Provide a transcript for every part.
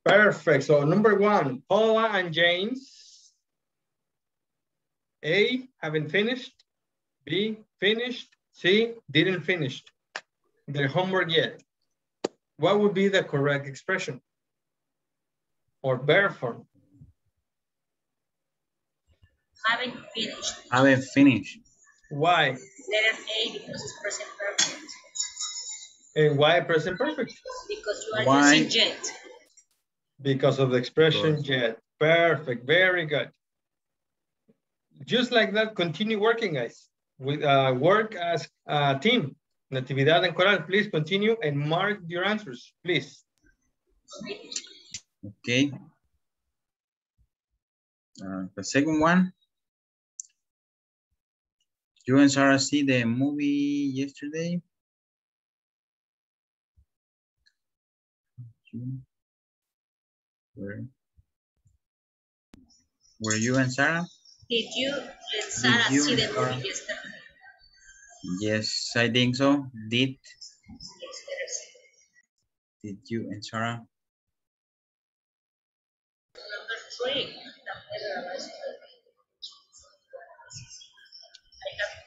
Perfect. So number one, Paula and James. A, haven't finished. B, finished. C, didn't finish their homework yet. What would be the correct expression or verb form? Haven't finished. Haven't finished. Why? Letter A because it's present perfect. And why present perfect? Because you are using yet. Because of the expression yet. Perfect. Very good. Just like that, continue working, guys. With work as a team. Natividad and Coral, please continue and mark your answers, please. Okay. The second one. You and Sarah see the movie yesterday? Were you and Sarah? Did you and Sarah see the movie yesterday? Yes, I think so. Did you and Sarah? Number 3.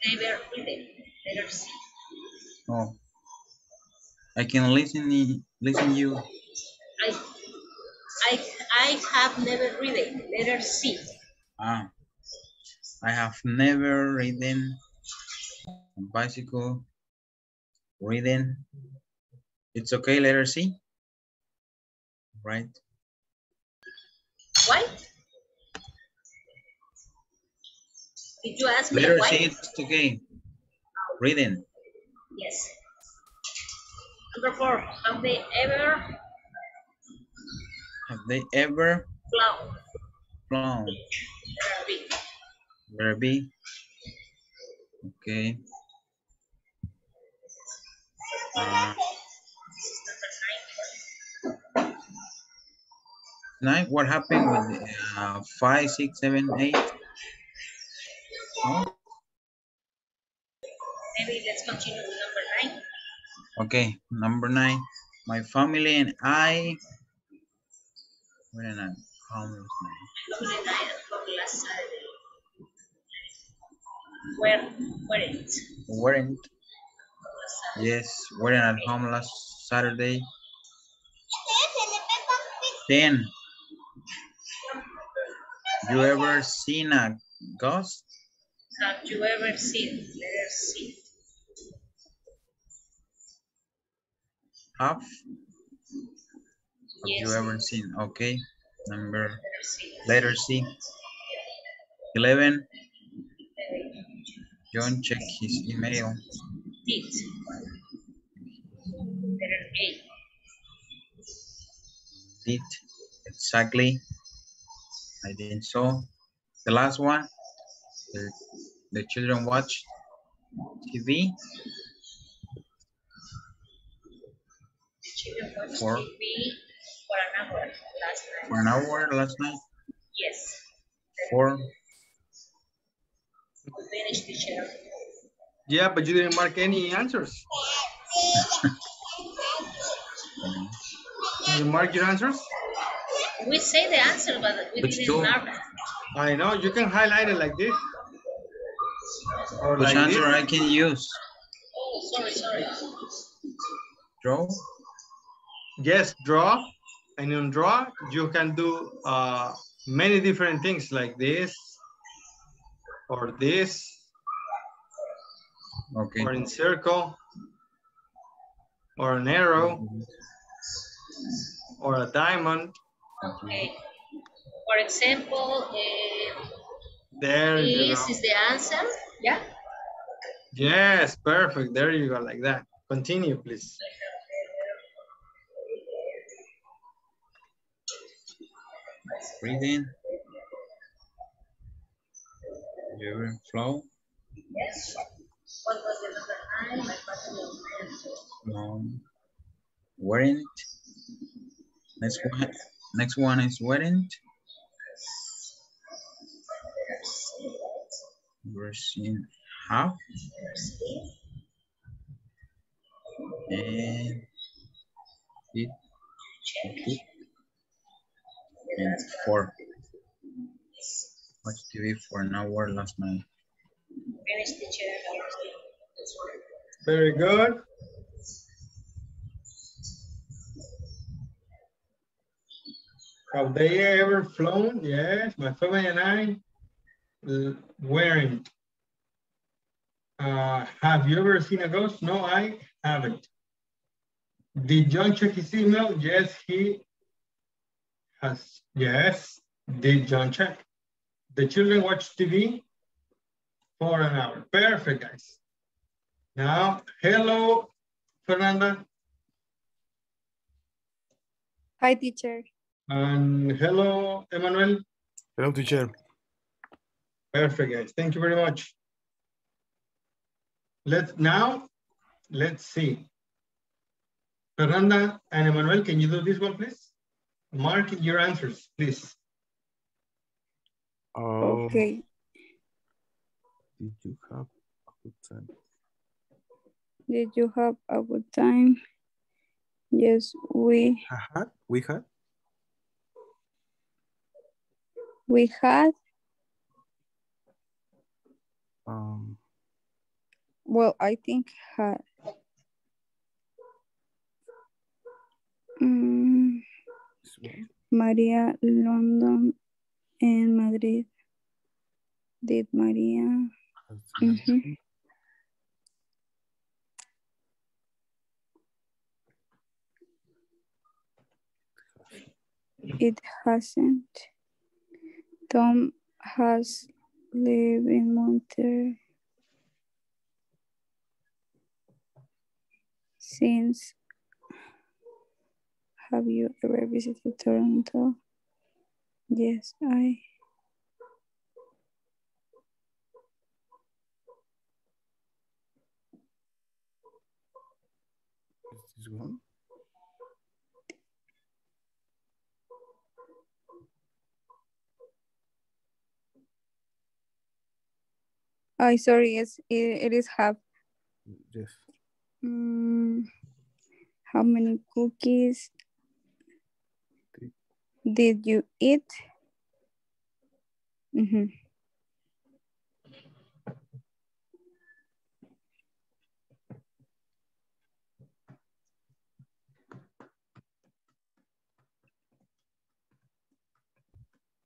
I have never read it. Letter C. Oh, I can listen you. I have never read it. Letter C. I have never ridden a bicycle. Ridden. It's okay, letter C. Right. Why? Did you ask me letter why? C, it's okay. Ridden. Yes. Number 4. Have they ever flown? Letter B. Okay. Nine. What happened with 5, 6, 7, 8? No? Maybe let's continue with number 9. Okay, number 9. My family and I. Where am I? Homeless night. Last Saturday. Weren't. Yes, weren't at home last Saturday. 10. You ever seen a ghost? Have you ever seen? Letter C. Have Yes. you ever seen? Okay. Letter C. 11. John checked his email. Did. Letter A. Did. Exactly. I think so. The last one. The children watch TV. Children watched For TV for an hour last night. For an hour last night? Yes. For? We finished the share. Yeah, but you didn't mark any answers. Did you mark your answers? We say the answer, but we didn't mark it. I know, you can highlight it like this. Or which like answer this. I can use? Oh, sorry. Draw? Yes, draw. And in draw, you can do many different things like this, or this, okay, or in circle, or an arrow, or a diamond. Okay. For example, there you this go. is the answer. Yeah. Yes, perfect. There you go, like that. Continue, please. Breathing. River flow. Yes. What was the number 9? Weren't. Next one is weren't. We're seeing half. And it. And 4. Watched TV for an hour last night. Finish, teacher. Very good. Have they ever flown? Yes, my family and I weren't. Have you ever seen a ghost? No, I haven't. Did John check his email? Yes, he has. Yes, did John check? The children watch TV for an hour. Perfect, guys. Now, hello, Fernanda. Hi, teacher. And hello, Emmanuel. Hello, teacher. Perfect, guys. Thank you very much. Let's see. Fernanda and Emmanuel, can you do this one, please? Mark your answers, please. Okay. Did you have a good time? Did you have a good time? Yes, we had. Well, I think had. Maria, London, and Madrid. Did Maria? It hasn't. Tom has lived in Montreal since. Have you ever visited Toronto? Yes, I. Is this one? Sorry, it is have. Yes. How many cookies did you eat?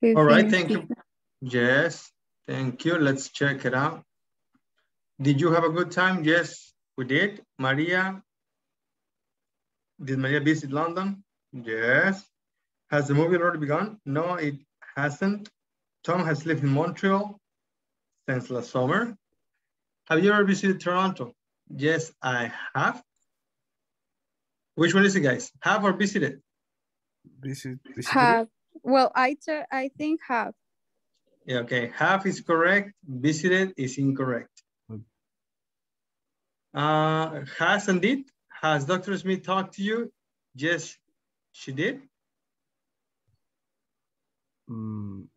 All right, thank you. Yes, thank you. Let's check it out. Did you have a good time? Yes, we did. Maria, did Maria visit London? Yes. Has the movie already begun? No, it hasn't. Tom has lived in Montreal since last summer. Have you ever visited Toronto? Yes, I have. Which one is it, guys? Have or visited? Visited. Have. Well, I think have. Yeah, okay. Have is correct. Visited is incorrect. Has and did. Has Dr. Smith talked to you? Yes, she did. No.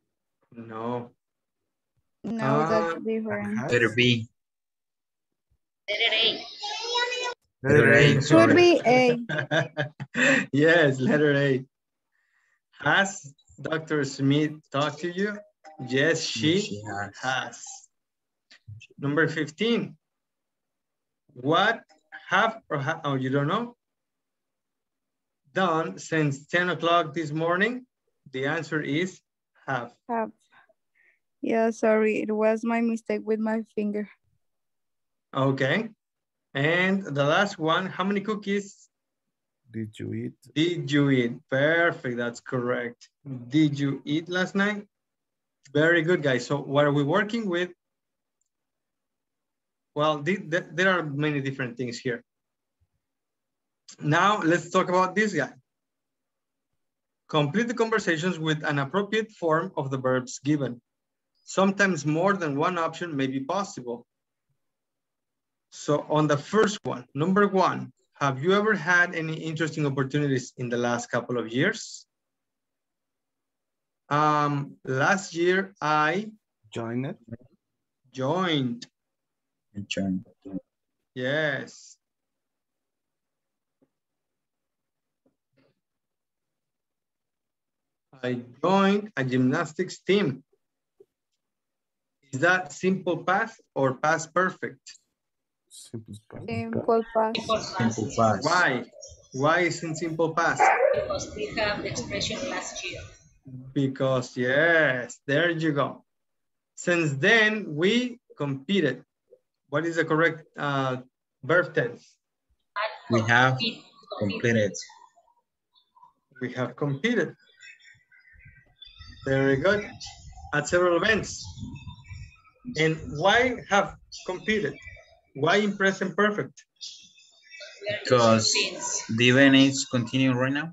No, that's different. Letter B. Letter A. Should be A. Yes, letter A. Has Dr. Smith talked to you? Yes, she has. Number 15. What have or oh, you don't know? Done since 10 o'clock this morning? The answer is have. Have. Yeah, sorry. It was my mistake with my finger. Okay. And the last one, how many cookies did you eat? Did you eat? Perfect, that's correct. Did you eat last night? Very good, guys. So what are we working with? Well, there are many different things here. Now let's talk about this guy. Complete the conversations with an appropriate form of the verbs given. Sometimes more than one option may be possible. So on the first one, number 1, have you ever had any interesting opportunities in the last couple of years? Last year I joined. Yes. I joined a gymnastics team. Is that simple past or past perfect? Simple past. Simple past. Simple past. Why? Why isn't simple past? Because we have the expression last year. Because, yes, there you go. Since then, we competed. What is the correct verb tense? We have completed. We have competed. Very good. At several events. And why have competed? Why in present perfect? Because the event is continuing right now.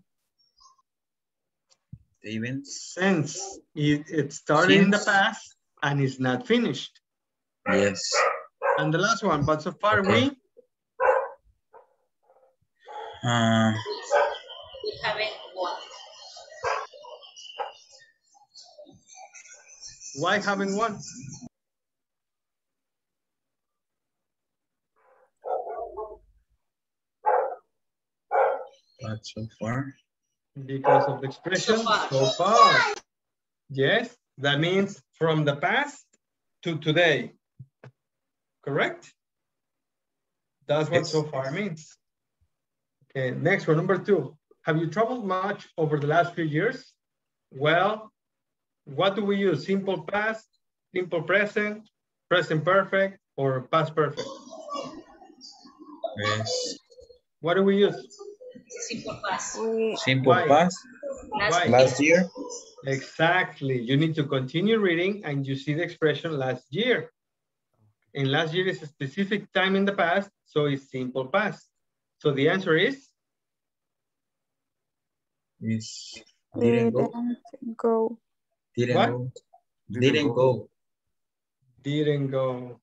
The events. Since it started in the past and is not finished. Yes. And the last one, but so far Okay. we haven't won. Why haven't won? But so far. Because of the expression so far. Yes, that means from the past to today. Correct? That's what so far means. Okay, next one, number 2. Have you traveled much over the last few years? Well, what do we use? Simple past, simple present, present perfect, or past perfect? Yes. What do we use? Simple past. Simple past. Why? Last year. Exactly. You need to continue reading and you see the expression last year. And last year is a specific time in the past, so it's simple past. So the answer is? Didn't go. Didn't What? go. Didn't go. Didn't go.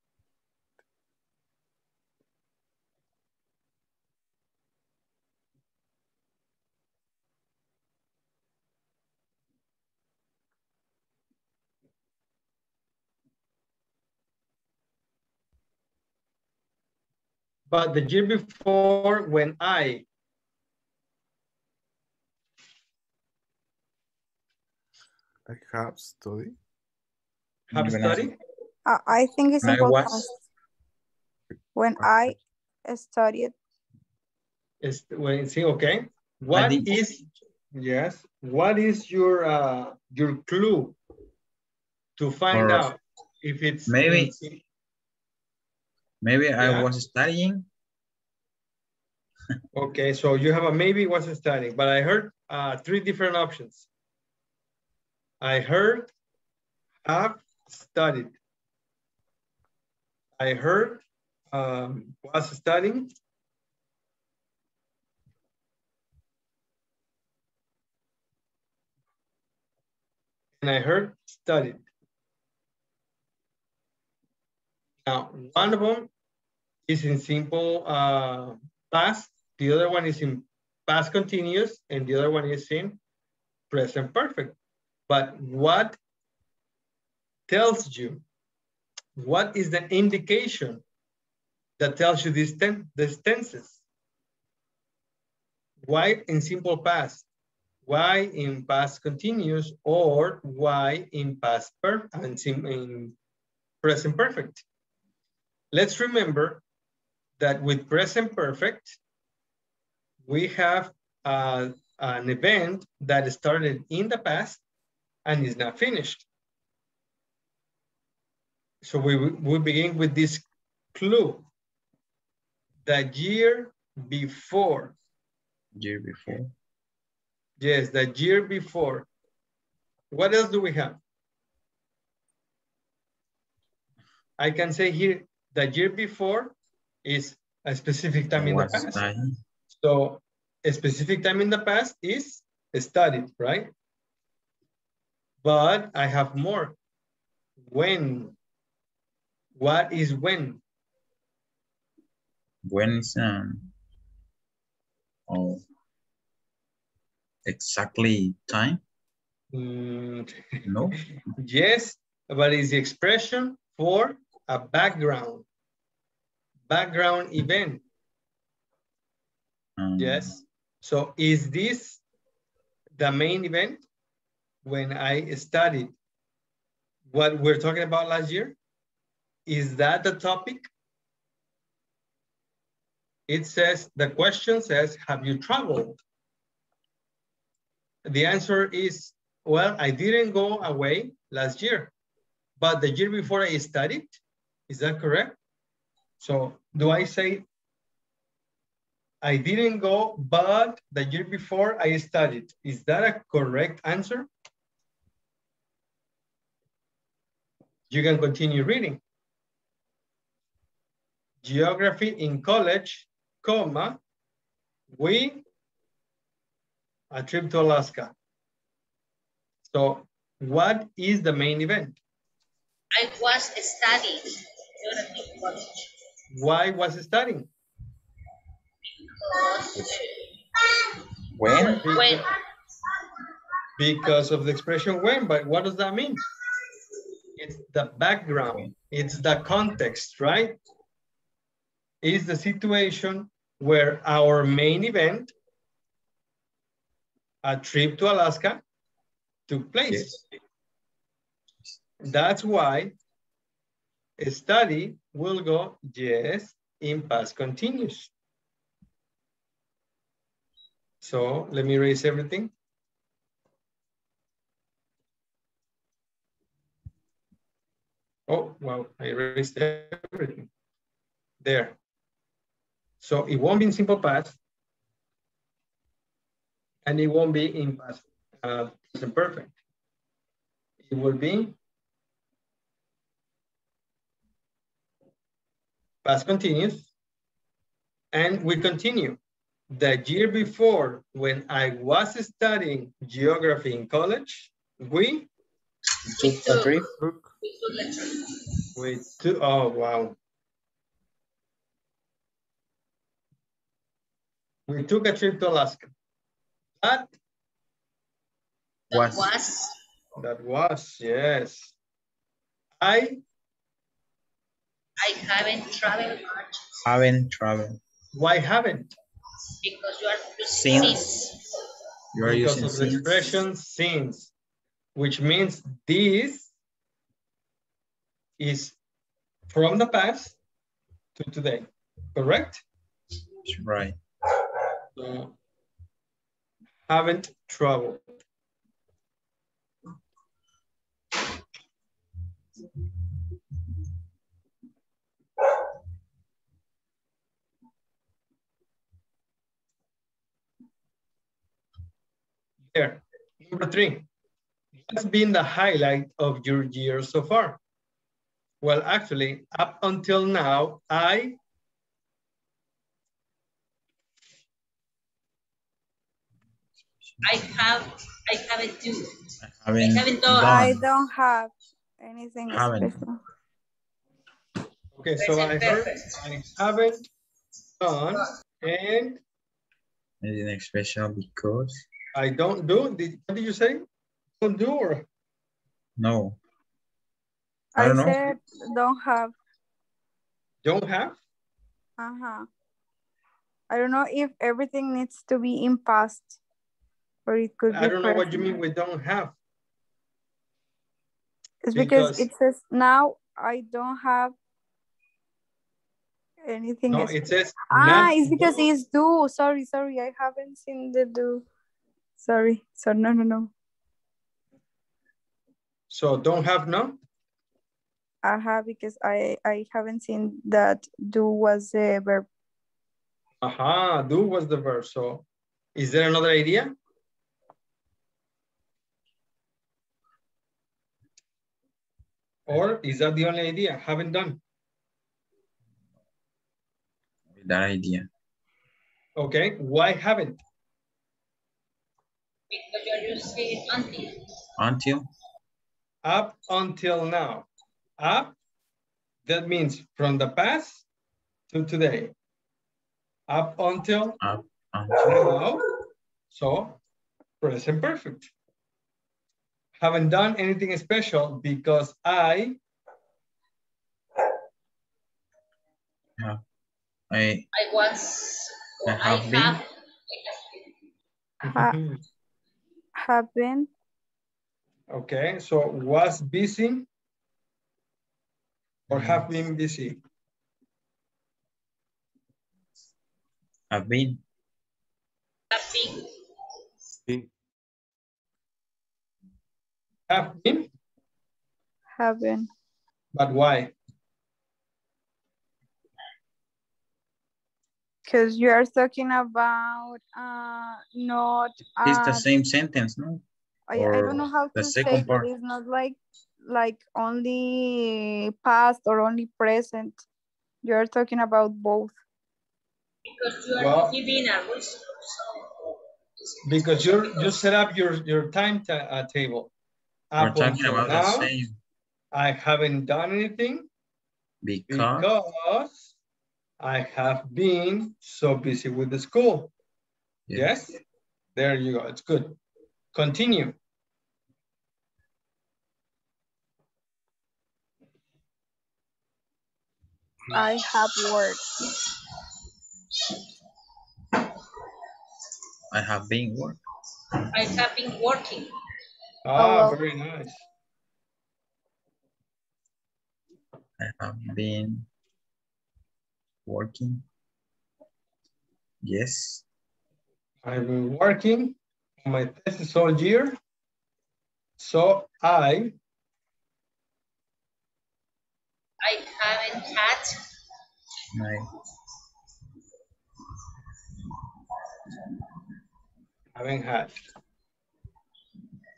But the year before when I have studied. Have studied? I think it's simple past. When I studied. See, okay. What is your clue to find out if it's maybe I was studying. Okay, so you have a maybe was studying, but I heard 3 different options. I heard have studied. I heard was studying. And I heard studied. Now, one of them is in simple past. The other one is in past continuous. And the other one is in present perfect. But what tells you? What is the indication that tells you these tenses? Why in simple past? Why in past continuous? Or why in past perfect and in present perfect? Let's remember that with present perfect, we have an event that started in the past and is not finished. So we begin with this clue. The year before. Year before. Yes, the year before. What else do we have? I can say here, the year before is a specific time in the past. So a specific time in the past is studied, right? But I have more. When? What is when? When is exactly time? No. Yes, but it's the expression for a background event. Yes. So is this the main event? when I studied what we're talking about last year? Is that the topic? It says, the question says, have you traveled? The answer is, well, I didn't go away last year, but the year before I studied. Is that correct? So do I say, I didn't go, but the year before I studied? Is that a correct answer? You can continue reading. Geography in college, comma, a trip to Alaska. So what is the main event? I was studying geography in college. Why was studying? When? Because of the expression when, but what does that mean? It's the background, it's the context, right? It's the situation where our main event, a trip to Alaska, took place. Yes. That's why study will go, yes, in past continuous. So let me erase everything. Oh, wow, I erased everything. There. So it won't be in simple past, and it won't be in past present perfect. It will be past continuous, and we continue. The year before, when I was studying geography in college, we took a trip. Oh, wow. We took a trip to Alaska. That was, yes. I haven't traveled much. Haven't traveled. Why haven't? Because you are using since. You are because using of the expression since, which means this is from the past to today, correct? Right. So, haven't traveled. There. Number 3. What's been the highlight of your year so far? Well, actually, up until now, I haven't done. I don't have anything special. Okay, so I heard I haven't done and anything special because I don't do. What did you say? Don't do or? No. I said don't have. Don't have? Uh-huh. I don't know if everything needs to be in past or it could be I don't know present. what you mean we don't have. It's because it says now I don't have anything. No, it says it's because it's do. Sorry. I haven't seen the do. Sorry. So no. So don't have no? Because I haven't seen that do was a verb. Do was the verb. So is there another idea? Or is that the only idea? Haven't done. That idea. Okay, why haven't? Because you're using until. Until? Up until now. Up, that means from the past to today. Up until now. So present perfect. Haven't done anything special because I have been Okay, so was busy or have been busy? Have been. Been. Have been? Have been. But why? Because you are talking about not. It's the same sentence, no? I don't know how the to say, second but part. it's not like only past or only present. You're talking about both. Because you are giving a reason. Because you set up your time table. We're Up talking until about the now, same. I haven't done anything because I have been so busy with the school. Yes? There you go. It's good. Continue. I have worked. I have been working. I have been working. Ah, very nice. I have been working. Yes. I've been working on my thesis all year. So I haven't had. haven't had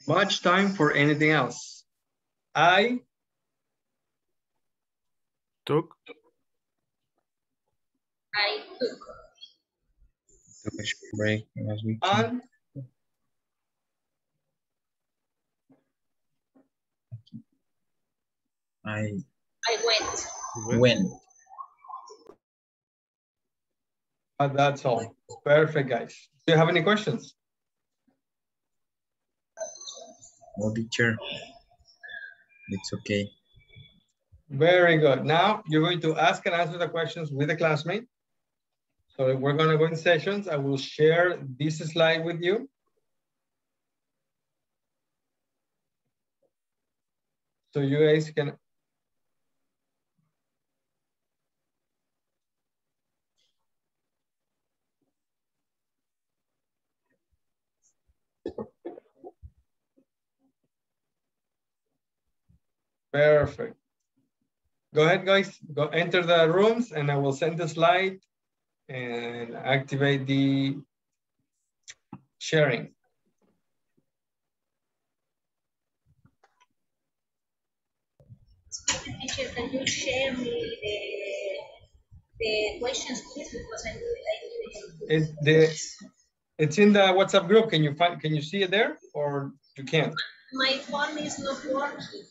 much time for anything else. I took a break last weekend. and I went. that's all. Perfect, guys. Do you have any questions? No, teacher. It's okay. Very good. Now you're going to ask and answer the questions with the classmate. So we're going to go in sessions. I will share this slide with you. So you guys can. Perfect. Go ahead, guys. Go enter the rooms and I will send the slide and activate the sharing. Teacher, can you share me the questions, please? Because It's in the WhatsApp group. Can you see it there or you can't? my phone is not working.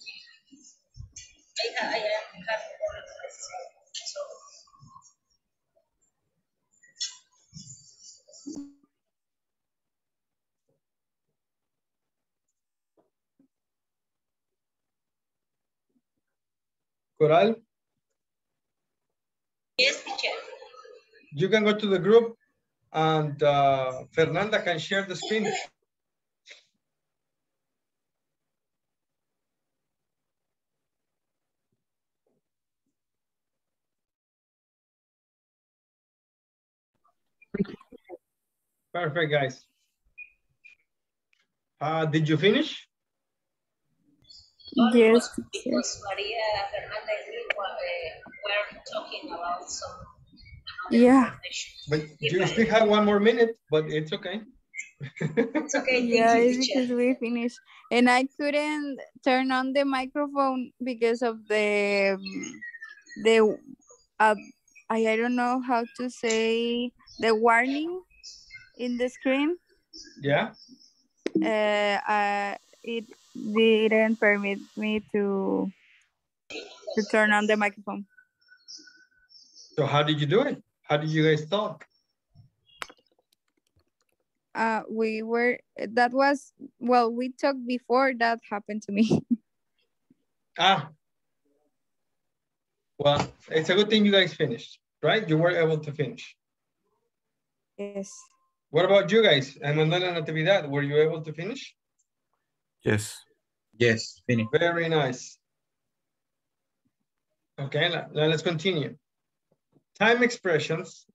I have so. Coral? Yes, teacher. You can go to the group and Fernanda can share the screen. Perfect, guys. Did you finish? Yes. Because Maria Fernanda and me were talking about some. Yeah. But you still have 1 more minute, but it's okay. It's okay. Yeah, it's because we finished. And I couldn't turn on the microphone because of the I don't know how to say the warning in the screen. Yeah. It didn't permit me to turn on the microphone. So how did you do it? How did you guys talk? We talked before that happened to me. Well, it's a good thing you guys finished, right? You were able to finish. Yes. What about you guys? Emanuel and Natividad, were you able to finish? Yes. Yes, finish. Very nice. Okay, now let's continue. Time expressions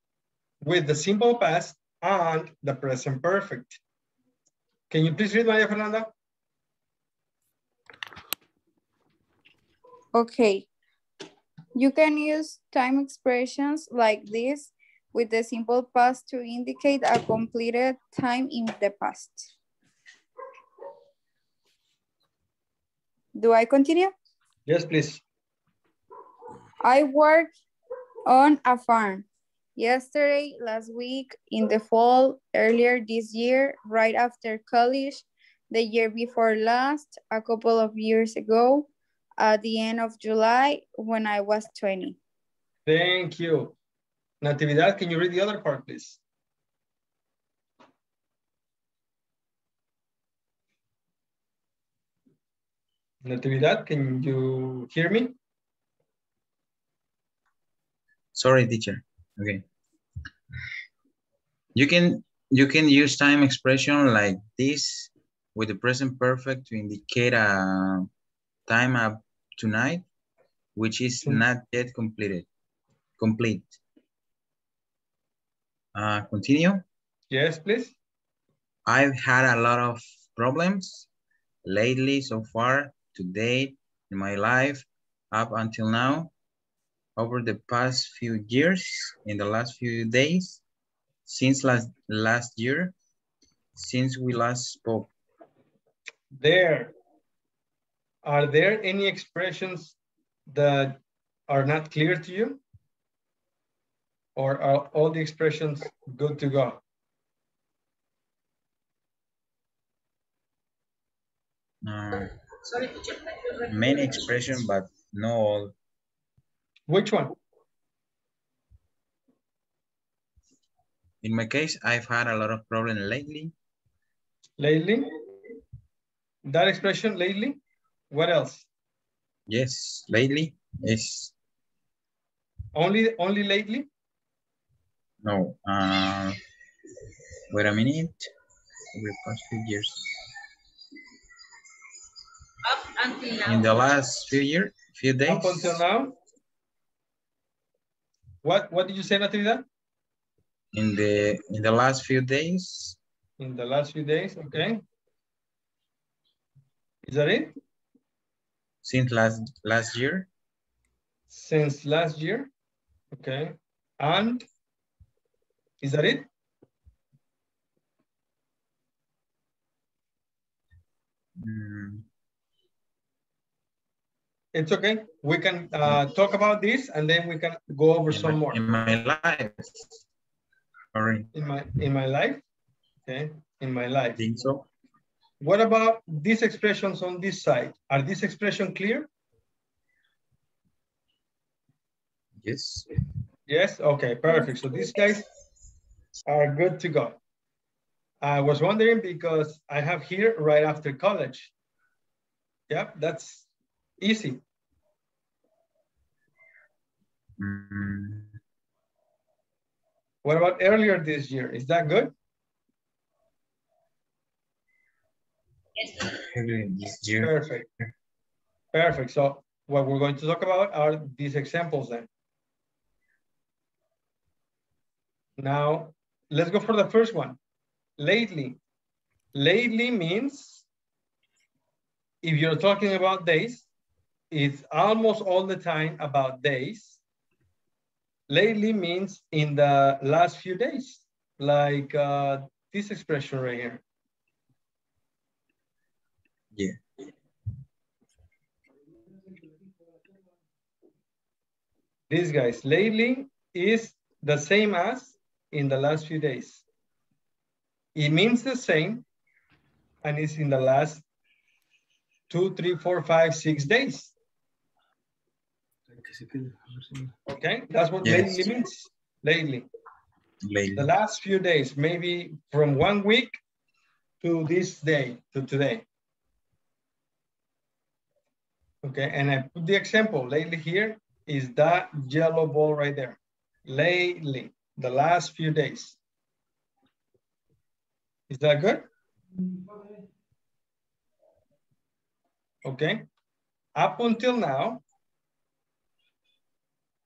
with the simple past and the present perfect. Can you please read, Maria Fernanda? Okay. You can use time expressions like this with the simple past to indicate a completed time in the past. Do I continue? Yes, please. I work on a farm. Yesterday, last week, in the fall, earlier this year, right after college, the year before last, a couple of years ago, at the end of July, when I was 20. Thank you. Natividad, can you read the other part, please? Natividad, can you hear me? Sorry, teacher. Okay. You can use time expression like this with the present perfect to indicate a time up tonight, which is not yet completed. Complete. Continue. Yes, please. I've had a lot of problems lately so far to date in my life up until now. Over the past few years, in the last few days, since last year, since we last spoke. Are there any expressions that are not clear to you? Or are all the expressions good to go? Sorry, teacher, can you repeat Many the expressions, questions? but not all. Which one? In my case, I've had a lot of problems lately. Lately? That expression, lately? What else? Yes, lately is Only lately? no. Wait a minute. Over the past few years. Up until now. In the last few days. Up until now? What did you say, Natividad? In the last few days. In the last few days, okay. Is that it? Since last year. Since last year, okay. And is that it? It's okay. We can talk about this and then we can go over some more. In my life. Sorry. In my life? Okay, in my life. I think so. What about these expressions on this side? Are these expressions clear? Yes. Yes, okay, perfect. So these guys are good to go. I was wondering because I have here right after college. Yep, that's easy. What about earlier this year? Is that good? This year. Perfect. Perfect. So what we're going to talk about are these examples then. Now, let's go for the first one. Lately. Lately means, if you're talking about days, it's almost all the time about days. Lately means in the last few days, like this expression right here. Yeah. These guys, lately is the same as in the last few days. It means the same, and it's in the last 2, 3, 4, 5, 6 days. Okay, that's what Yes. lately means. Lately. Lately. The last few days, maybe from 1 week to this day, to today. Okay, and I put the example lately here is that yellow ball right there. Lately, the last few days. Is that good? Okay? Up until now,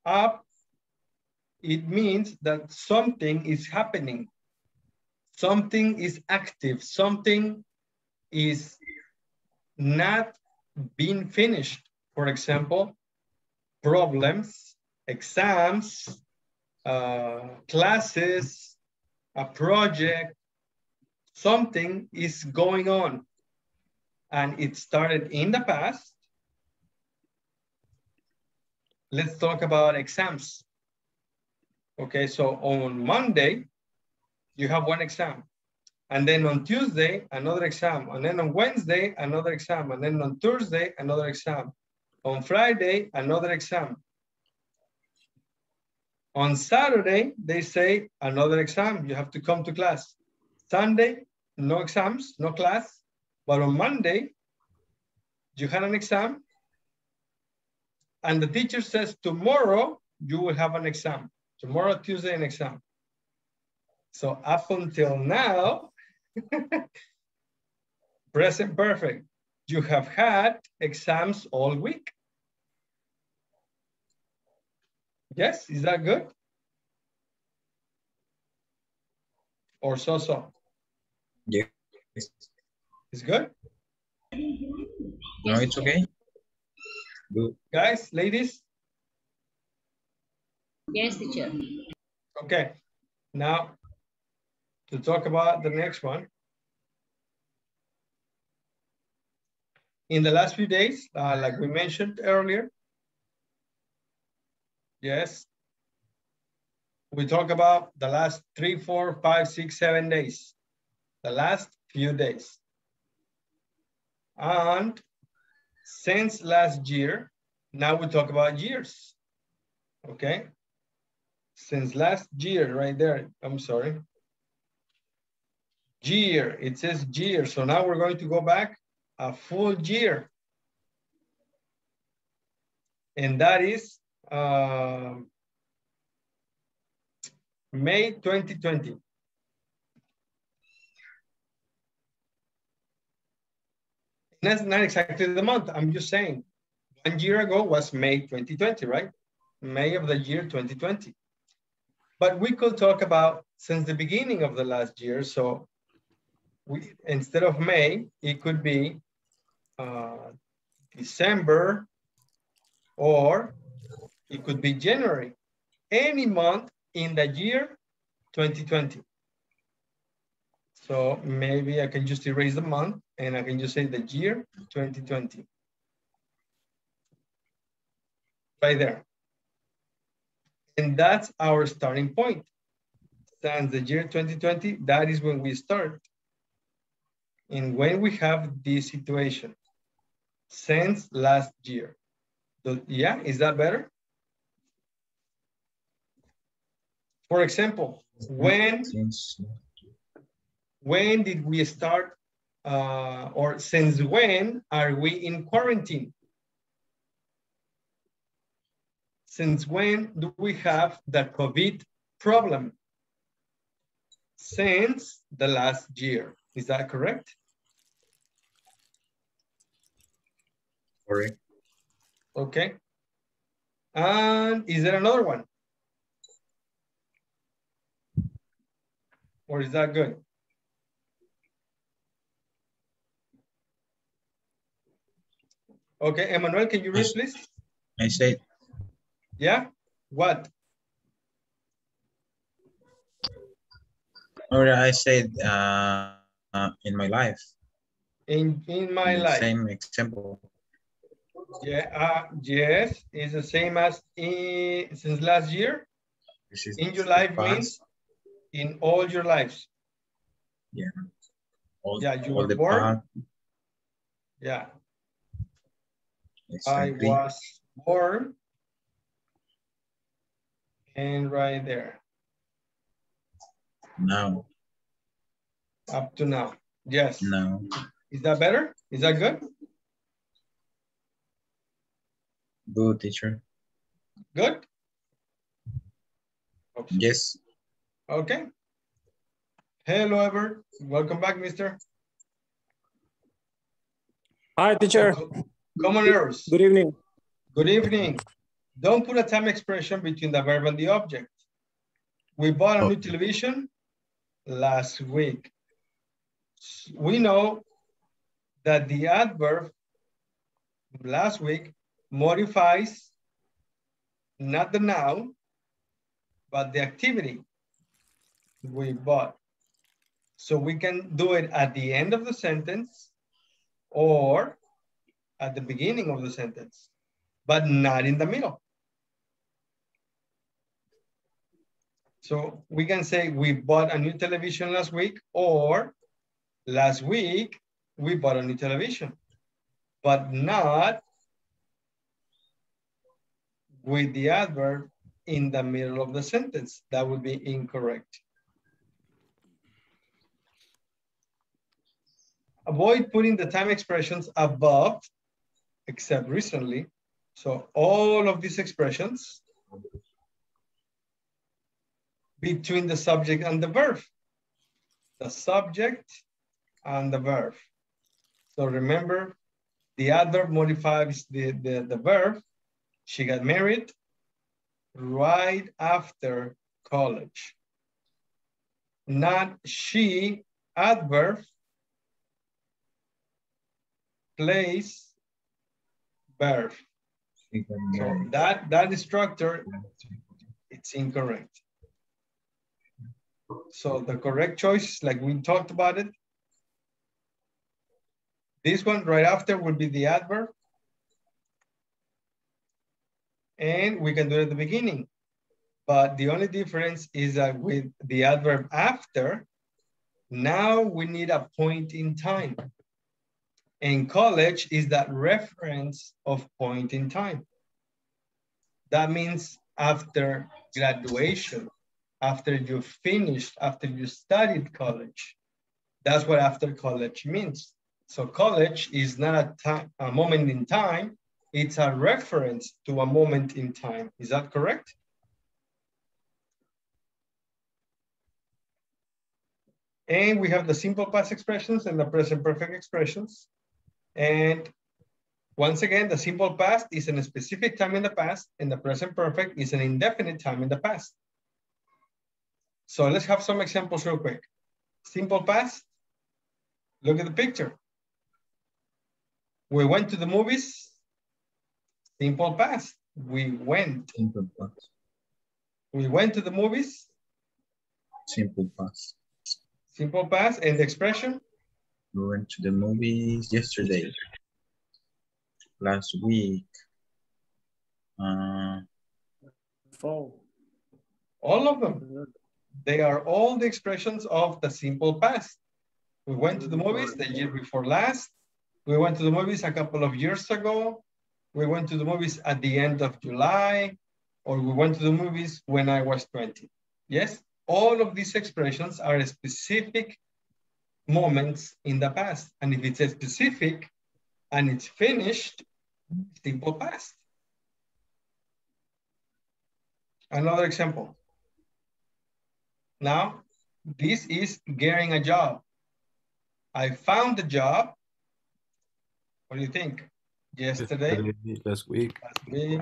up, it means that something is happening. Something is active. Something is not being finished. For example, problems, exams, classes, a project, something is going on. And it started in the past. Let's talk about exams. Okay, so on Monday, you have one exam. And then on Tuesday, another exam. And then on Wednesday, another exam. And then on Thursday, another exam. On Friday, another exam. On Saturday, they say another exam. You have to come to class. Sunday, no exams, no class. But on Monday, you had an exam. And the teacher says, tomorrow, you will have an exam. Tomorrow, Tuesday, an exam. So up until now, present perfect. You have had exams all week. Yes, is that good? Or so-so? Yes. It's good? No, it's okay. Good. Guys, ladies? Yes, teacher. Okay, now to talk about the next one. In the last few days, like we mentioned earlier, yes, we talk about the last 3, 4, 5, 6, 7 days, the last few days. And since last year, now we talk about years, okay? Since last year, right there, I'm sorry. Year, it says year, so now we're going to go back a full year. And that is May 2020. That's not exactly the month, I'm just saying. 1 year ago was May 2020, right? May of the year 2020. But we could talk about since the beginning of the last year, so we, instead of May, it could be December, or it could be January, any month in the year 2020. So maybe I can just erase the month and I can just say the year 2020. Right there. And that's our starting point. Since the year 2020, that is when we start. And when we have this situation, since last year. So, yeah, is that better? For example, when did we start, or since when are we in quarantine? Since when do we have the COVID problem? Since the last year. Is that correct? Correct. Okay. And is there another one? Or is that good? Okay, Emmanuel, can you read, please? I said, Yeah? What? or I said in my life. In my the life. Same example. Yeah, yes, it's the same as since last year. This is In your life means in all your lives. Yeah. Yeah, you all were the born. past. Yeah. Exactly. I was born. And right there. Now. Up to now. Yes. No. Is that better? Is that good? Good, teacher. Good? Oops. Yes. Okay. Hello, Ever. Welcome back, mister. Hi, teacher. Common errors. Good evening. Good evening. Don't put a time expression between the verb and the object. We bought a new television last week. We know that the adverb last week modifies not the noun, but the activity we bought. So we can do it at the end of the sentence or at the beginning of the sentence, but not in the middle. So we can say we bought a new television last week, or last week we bought a new television, but not with the adverb in the middle of the sentence. That would be incorrect. Avoid putting the time expressions above, except recently. So all of these expressions between the subject and the verb. The subject and the verb. So remember, the adverb modifies the verb. She got married right after college. Not she, adverb, place, verb. So that structure, it's incorrect. So the correct choice, like we talked about it, this one right after would be the adverb. And we can do it at the beginning. But the only difference is that with the adverb after, now we need a point in time. And college is that reference of point in time. That means after graduation, after you finished, after you studied college. That's what after college means. So college is not a moment in time, it's a reference to a moment in time. Is that correct? And we have the simple past expressions and the present perfect expressions. And once again, the simple past is in a specific time in the past, and the present perfect is an indefinite time in the past. So let's have some examples real quick. Simple past, look at the picture. We went to the movies. Simple past, we went. Simple past. We went to the movies. Simple past. Simple past, and the expression? We went to the movies yesterday. Last week. Fall. All of them. They are all the expressions of the simple past. We went to the movies the year before last. We went to the movies a couple of years ago. We went to the movies at the end of July, or we went to the movies when I was 20. Yes, all of these expressions are specific moments in the past. And if it's a specific and it's finished, simple past. Another example. Now, this is getting a job. I found the job. What do you think? Yesterday, last week, in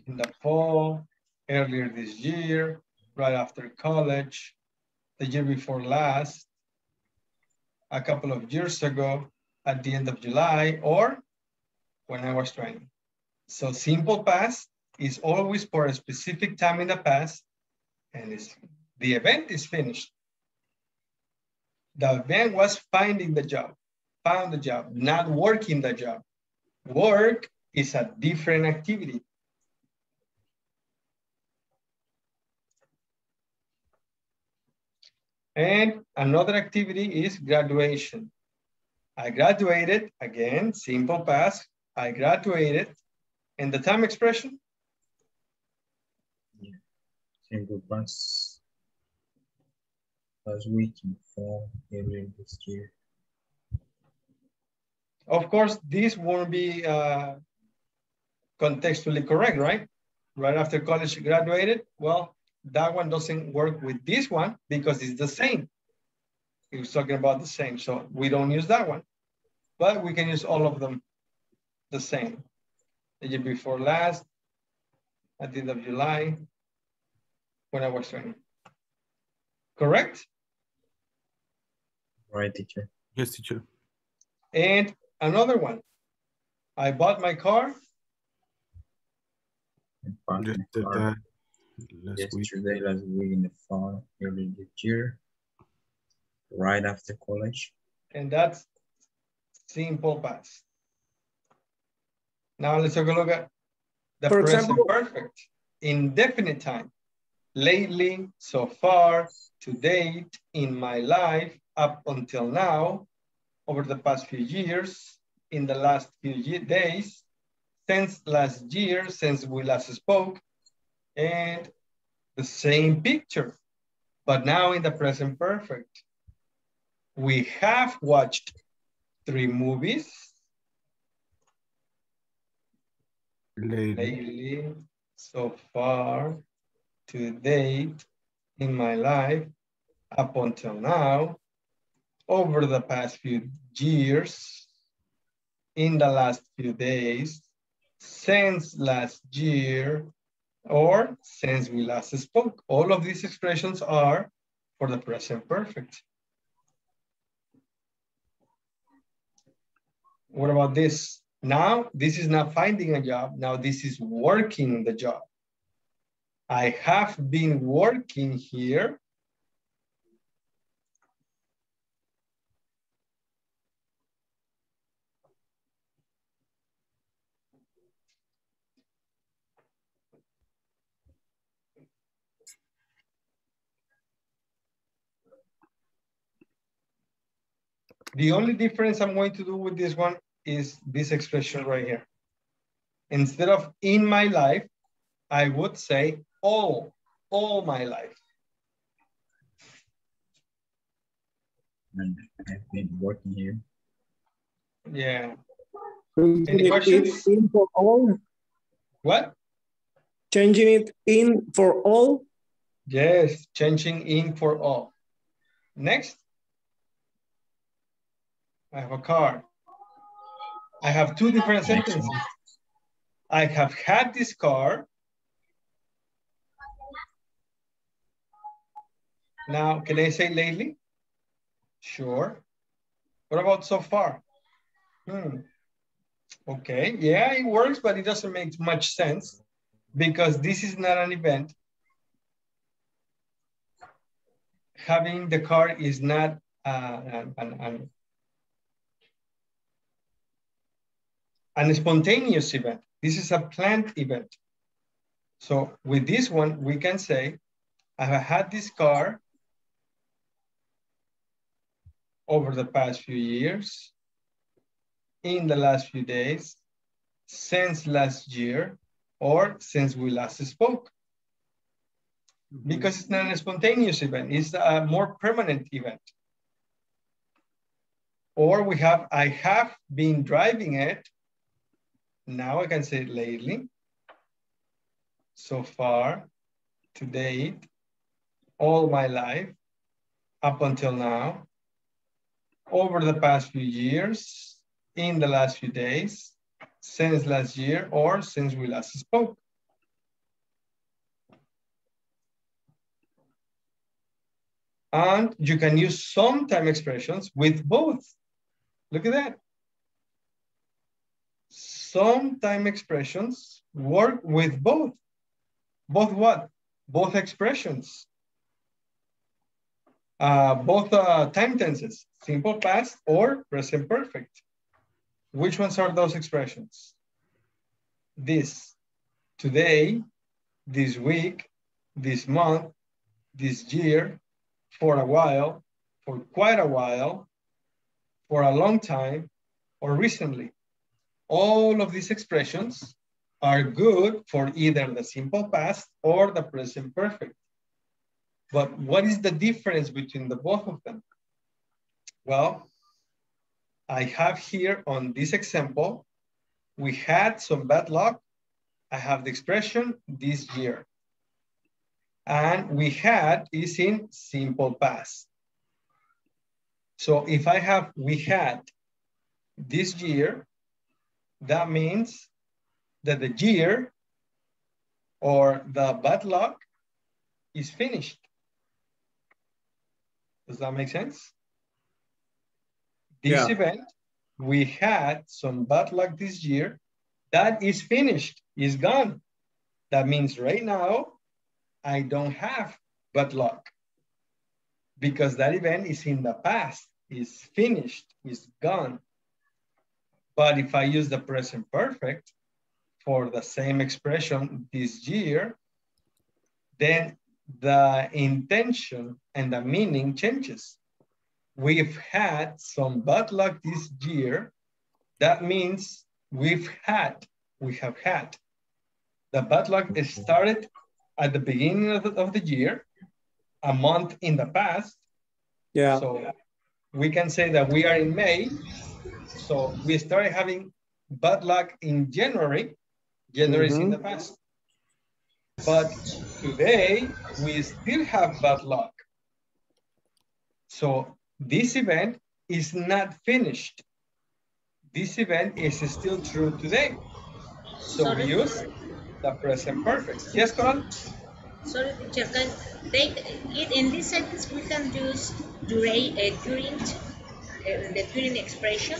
the fall, earlier this year, right after college, the year before last, a couple of years ago, at the end of July, or when I was 20. So simple past is always for a specific time in the past, and the event is finished. The event was finding the job, found the job, not working the job. Work is a different activity. And another activity is graduation. I graduated, again, simple past, I graduated. And the time expression? Yeah. Simple past. Last week, before, earlier this year. Of course, this won't be contextually correct, right? Right after college graduated, well, that one doesn't work with this one because it's the same. He was talking about the same, so we don't use that one. but we can use all of them the same. The year before last, at the end of July, when I was training. Correct? Right, teacher. Yes, teacher. And another one. I bought my car. Yesterday, last week. Yesterday, last week, in the fall, early this year, right after college. And that's simple past. Now let's take a look at the For present example, perfect. Indefinite time. Lately, so far, to date, in my life, up until now, over the past few years, in the last few days, since last year, since we last spoke, and the same picture, but now in the present perfect. We have watched 3 movies lately, so far, to date, in my life, up until now, over the past few years, in the last few days, since last year, or since we last spoke. All of these expressions are for the present perfect. What about this? Now, this is not finding a job. Now, this is working the job. I have been working here. The only difference I'm going to do with this one is this expression right here. Instead of in my life, I would say all my life. And I've been working here. Yeah. changing Any it questions? in for all. What? Changing it in for all. Yes, changing in for all. Next. I have a car. I have 2 different sentences. I have had this car. Now, can I say lately? Sure. What about so far? Okay, yeah, it works, but it doesn't make much sense because this is not an event. Having the car is not an spontaneous event. This is a planned event. So with this one, we can say, I have had this car over the past few years, in the last few days, since last year, or since we last spoke. Because it's not a spontaneous event, it's a more permanent event. Or we have, I have been driving it. Now I can say lately, so far, to date, all my life, up until now, over the past few years, in the last few days, since last year, or since we last spoke. And you can use sometime expressions with both. Look at that. Sometime expressions work with both. Both what? Both expressions. Both time tenses, simple past or present perfect. Which ones are those expressions? This, today, this week, this month, this year, for a while, for quite a while, for a long time, or recently. All of these expressions are good for either the simple past or the present perfect. But what is the difference between the both of them? Well, I have here on this example, we had some bad luck. I have the expression this year. And we had is in simple past. So if I have we had this year, that means that the year or the bad luck is finished. Does that make sense? This event, we had some bad luck this year. That is finished, is gone. That means right now, I don't have bad luck because that event is in the past, is finished, is gone. But if I use the present perfect for the same expression this year, then the intention and the meaning changes. We've had some bad luck this year. That means we have had. The bad luck started at the beginning of the year, a month in the past. Yeah. So we can say that we are in May. So we started having bad luck in January. January is in the past. But today, we still have bad luck. So this event is not finished. This event is still true today. So we use the present perfect. Yes, Coral? Sorry, teacher, can take it in this sentence we can use during the during expression.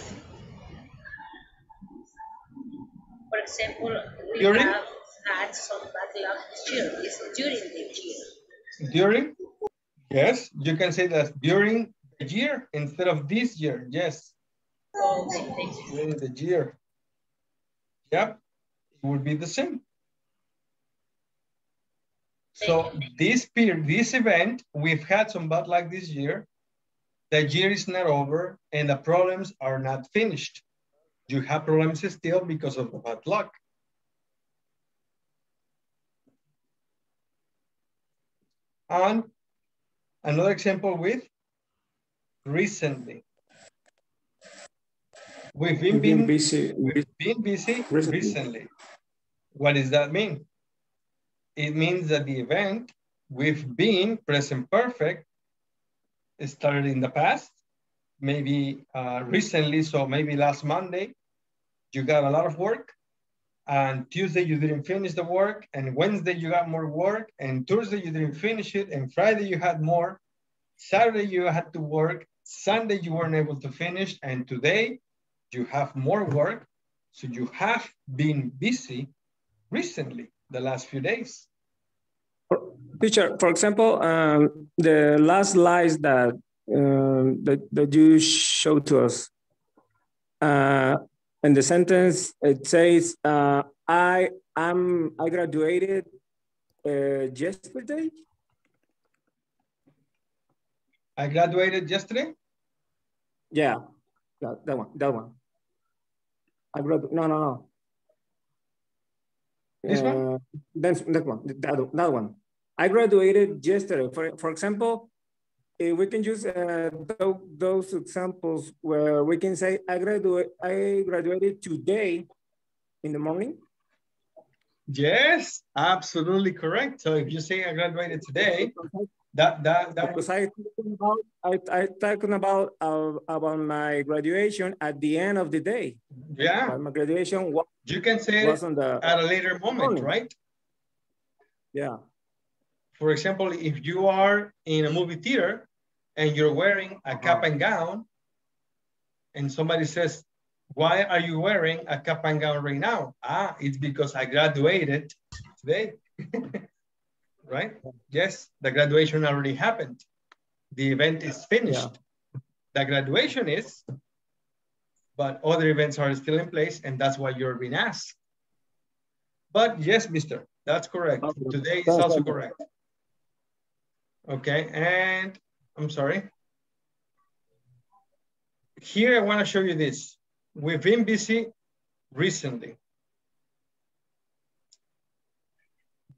For example, we During? have had some bad luck this year. It's during the year. During? Yes, you can say that during the year instead of this year. Yes. Okay, thank you. During the year. Yep, it would be the same. So this period, this event, we've had some bad luck this year. The year is not over and the problems are not finished. You have problems still because of the bad luck. And another example with recently. We've been busy recently. What does that mean? It means that the event we've been present perfect started in the past, maybe recently, so maybe last Monday, you got a lot of work, and Tuesday you didn't finish the work, and Wednesday you got more work, and Thursday you didn't finish it, and Friday you had more, Saturday you had to work, Sunday you weren't able to finish, and today you have more work, so you have been busy recently, the last few days. Teacher, for example, the last slides that you showed to us, in the sentence it says, I graduated yesterday. I graduated yesterday? Yeah, that one. I graduated, no. This one? That one. I graduated yesterday. For example, we can use those examples where we can say I graduated today in the morning. Yes, absolutely correct. So if you say I graduated today, because I talking about my graduation at the end of the day. Yeah. But my graduation was, you can say it at a later moment, right? Yeah. For example, if you are in a movie theater and you're wearing a cap and gown, and somebody says, why are you wearing a cap and gown right now? It's because I graduated today. Right? Yes, the graduation already happened. The event is finished. Yeah. The graduation is, but other events are still in place, and that's why you're being asked. But yes, mister, that's correct. Today is also correct. Okay, and I'm sorry. Here I want to show you this. We've been busy recently.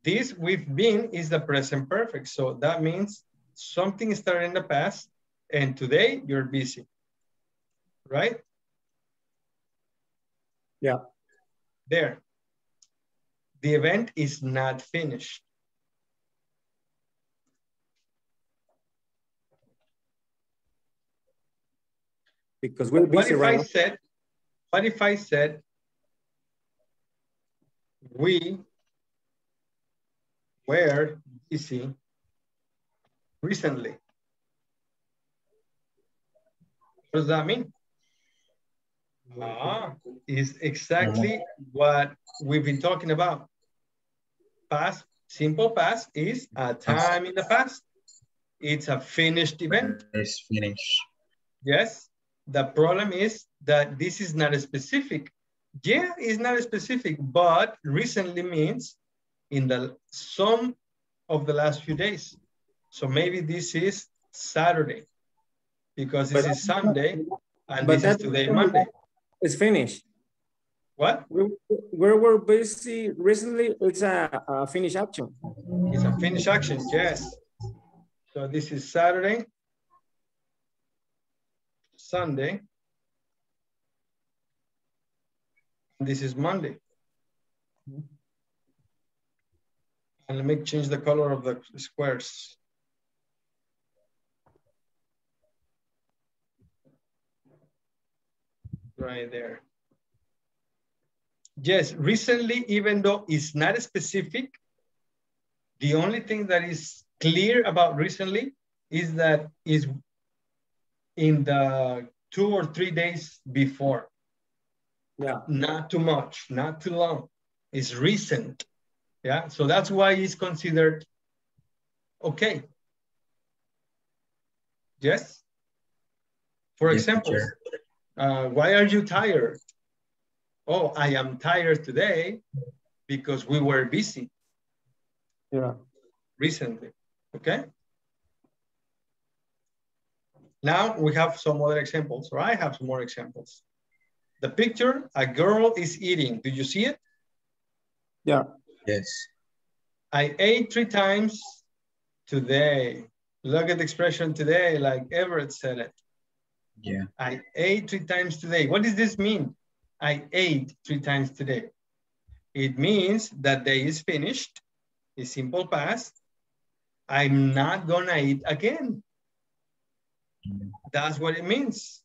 This we've been is the present perfect. So that means something started in the past and today you're busy, right? Yeah. There. The event is not finished. Because we're busy right now. What if I said, we were busy recently? What does that mean? Is exactly what we've been talking about. Past, simple past is a time in the past. It's a finished event. It's finished. Yes. The problem is that this is not specific. Yeah, it's not specific, but recently means in the some of the last few days. So maybe this is Saturday because this is Sunday and this is today Monday. It's finished. What? We were busy recently. It's a finished action. It's a finished action, yes. So this is Saturday, Sunday, and this is Monday. And let me change the color of the squares. Right there. Yes, recently, even though it's not specific, the only thing that is clear about recently is that is in the 2 or 3 days before. Yeah. Not too much, not too long. It's recent. Yeah, so that's why it's considered okay. Yes? For example, why are you tired? Oh, I am tired today because we were busy. Yeah. Recently, okay? Now we have some other examples, or I have some more examples. The picture, a girl is eating. Do you see it? Yeah. Yes. I ate 3 times today. Look at the expression today, like Everett said it. Yeah. I ate 3 times today. What does this mean? I ate 3 times today. It means that day is finished. It's simple past. I'm not gonna eat again. That's what it means.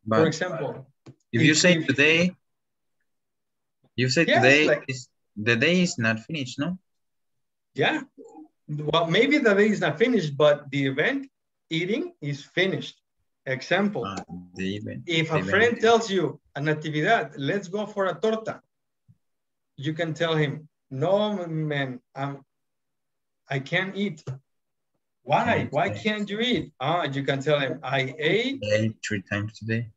But for example, if you say today, yes, today like, the day is not finished, no? Yeah. Well, maybe the day is not finished, but the event eating is finished. Example, the event. If a friend tells you, an actividad, let's go for a torta, you can tell him, no, man, I can't eat. Why? Why can't you eat? You can tell him, I ate 3 times today.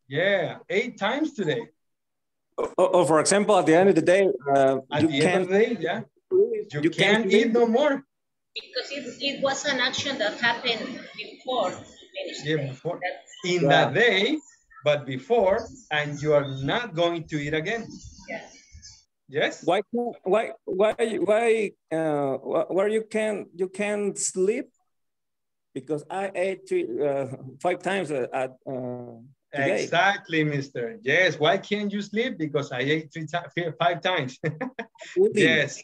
Yeah, 8 times today. Or for example, at the end of the day, at the end of the day, yeah, you can't eat no more. Because it was an action that happened before you finished. Yeah, before in that day, but before, and you are not going to eat again. Yeah. Yes. Why you can't sleep? Because I ate 5 times at today. Exactly, mister. Yes. Why can't you sleep? Because I ate 5 times. Yes.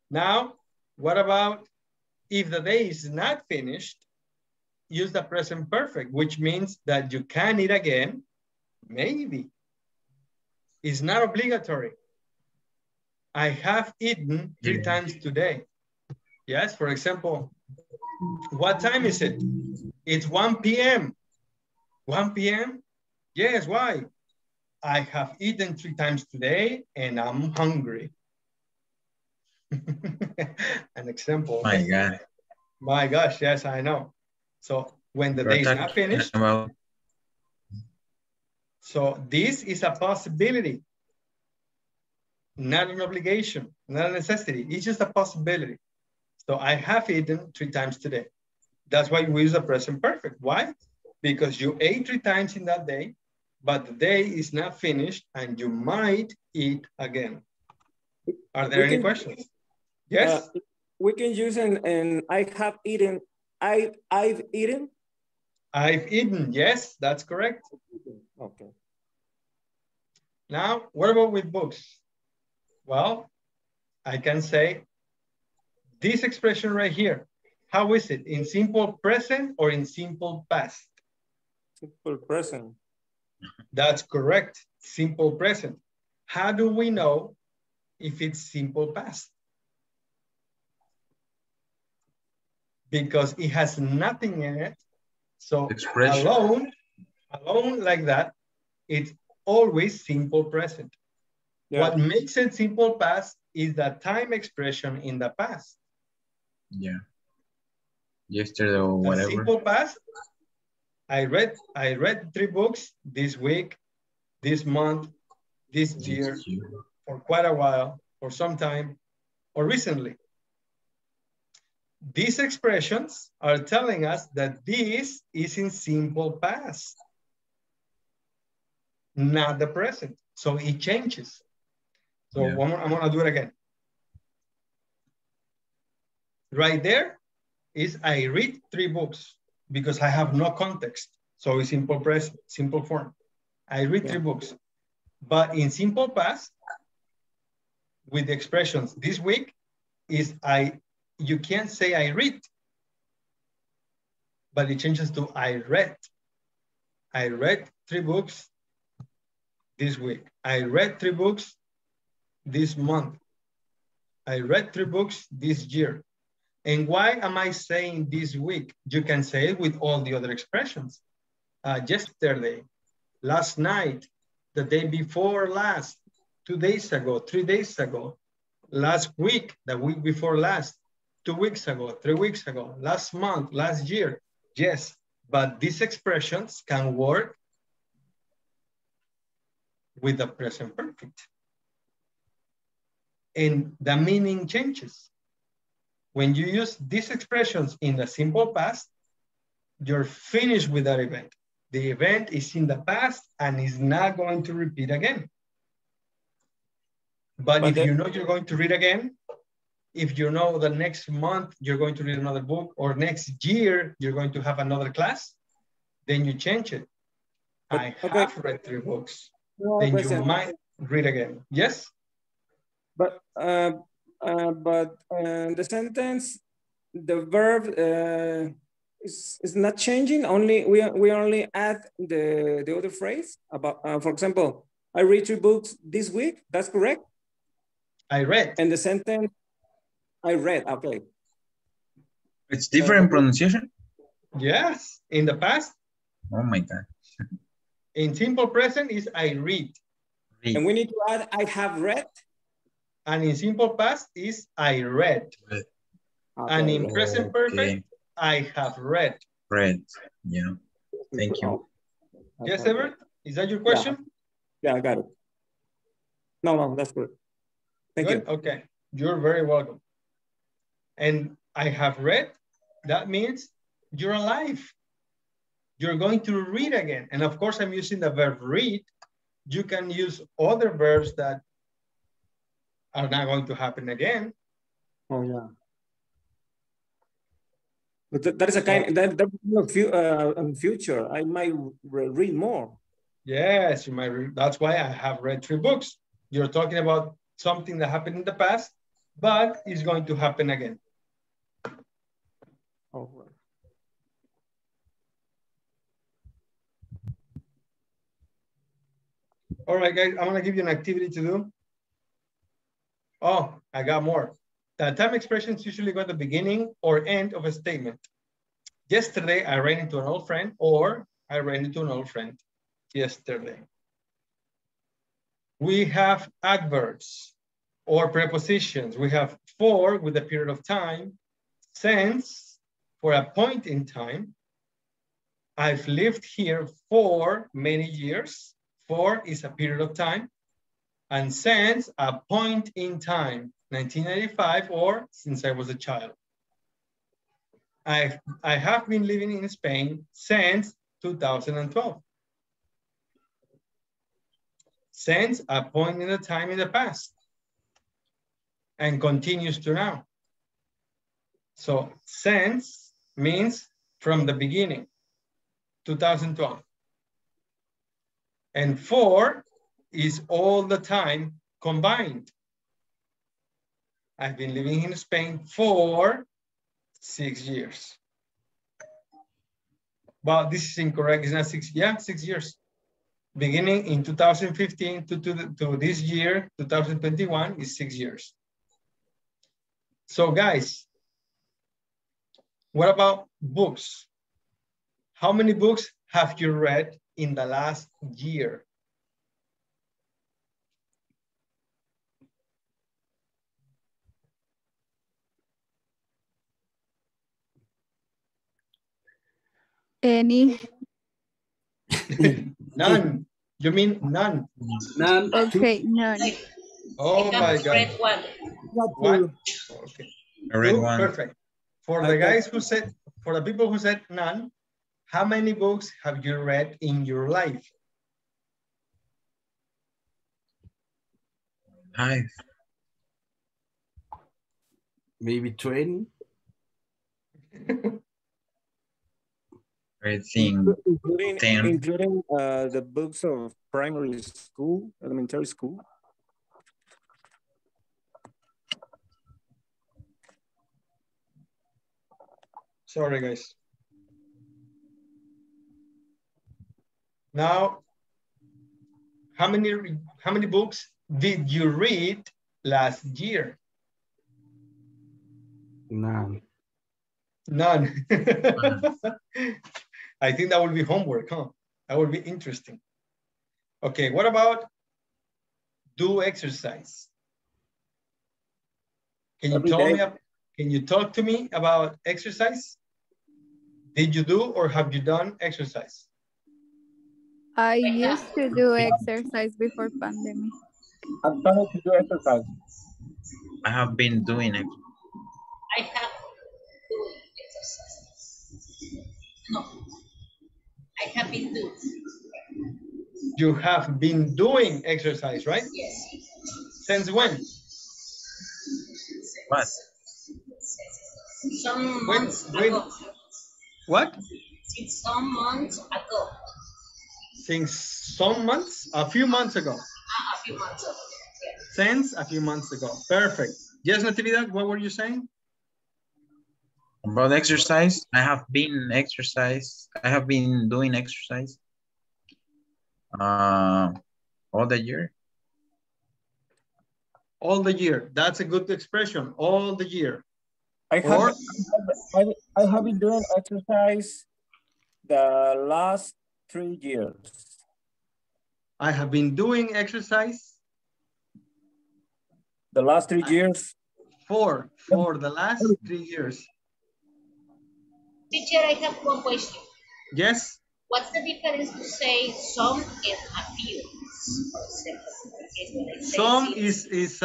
Now, what about if the day is not finished? Use the present perfect, which means that you can eat again. Maybe. It's not obligatory. I have eaten 3 times today. Yes, for example, what time is it? It's 1 p.m. 1 p.m.? Yes, why? I have eaten 3 times today and I'm hungry. An example. My God. My gosh, yes, I know. So when the day is not finished, so this is a possibility, not an obligation, not a necessity. It's just a possibility. So I have eaten 3 times today. That's why we use the present perfect. Why? Because you ate 3 times in that day, but the day is not finished and you might eat again. Are there any questions? Yes? We can use an I have eaten, I've eaten? I've eaten, yes, that's correct. Okay. Now, what about with books? Well, I can say this expression right here. How is it? In simple present or in simple past? Simple present. That's correct. Simple present. How do we know if it's simple past? Because it has nothing in it. So Expression. alone like that, it's always simple present. Yeah. What makes it simple past is the time expression in the past. Yeah. Yesterday or The whatever. simple past, I read 3 books this week, this month, this year, for quite a while, for some time, or recently. These expressions are telling us that this is in simple past, not the present. So it changes. So Yeah. I'm gonna do it again. Right there is I read 3 books because I have no context. So it's simple present, simple form. I read 3 books. But in simple past, with the expressions this week, is you can't say I read, but it changes to I read. I read 3 books this week. I read 3 books this month. I read 3 books this year. And why am I saying this week? You can say it with all the other expressions. Yesterday, last night, the day before last, 2 days ago, 3 days ago, last week, the week before last, 2 weeks ago, 3 weeks ago, last month, last year. Yes, but these expressions can work with the present perfect. And the meaning changes. When you use these expressions in the simple past, you're finished with that event. The event is in the past and is not going to repeat again. But if you know you're going to read again, if you know the next month you're going to read another book, or next year you're going to have another class, then you change it. I have read 3 books. Then you might read again. Yes? But the sentence, the verb is not changing. Only we only add the other phrase about. For example, I read 3 books this week. That's correct. I read. And the sentence, I read. Okay. It's different pronunciation. Yes. In the past. Oh my God. In simple present is I read. And we need to add I have read. And in simple past is I read. Okay. And in present perfect, I have read. Read, yeah. Thank you. Yes, Everett? Is that your question? Yeah, I got it. No, that's good. Thank you. Okay, you're very welcome. And I have read, that means you're alive. You're going to read again. And of course, I'm using the verb read. You can use other verbs that are not going to happen again. Oh, yeah. But that is a kind of future. I might read more. Yes, you might read. That's why I have read 3 books. You're talking about something that happened in the past, but is going to happen again. Oh, right. All right, guys, I'm gonna give you an activity to do. Oh, I got more. The time expressions usually go at the beginning or end of a statement. Yesterday, I ran into an old friend, or I ran into an old friend yesterday. We have adverbs or prepositions. We have for with a period of time, since for a point in time. I've lived here for many years. For is a period of time. And since a point in time, 1995, or since I was a child. I have been living in Spain since 2012. Since a point in a time in the past. And continues to now. So since means from the beginning, 2012. And for is all the time combined. I've been living in Spain for 6 years. But this is incorrect. It's not 6. Yeah, 6 years. Beginning in 2015 to this year, 2021, is 6 years. So guys, what about books? How many books have you read in the last year? Any? None. You mean none? None. Okay, none. Oh I my have God. read one. What? Okay. I read 2, one. perfect. For the guys who said, for the people who said none, how many books have you read in your life? 5. Maybe 20. I think Including 10. including the books of primary school, elementary school. Sorry, guys. Now, how many books did you read last year? None. None. I think that would be homework, huh? That would be interesting. Okay, what about do exercise? Can you Every tell day. me, can you talk to me about exercise? Did you do or have you done exercise? I used to do exercise before pandemic. I'm trying to do exercise. I have been doing it. I have doing exercise. No, I have been doing. You have been doing exercise, right? Yes. Since when? What? Some When? months ago. What? Since some months ago. Since some months? A few months ago. A few months ago. Yeah. Since a few months ago. Perfect. Yes, Natividad, what were you saying? About exercise, I have been doing exercise all the year. All the year. That's a good expression. All the year. I have been doing exercise the last 3 years. I have been doing exercise. The last 3 years. For the last 3 years. Teacher, I have one question. Yes. What's the difference to say some and a few? For example, Some is it's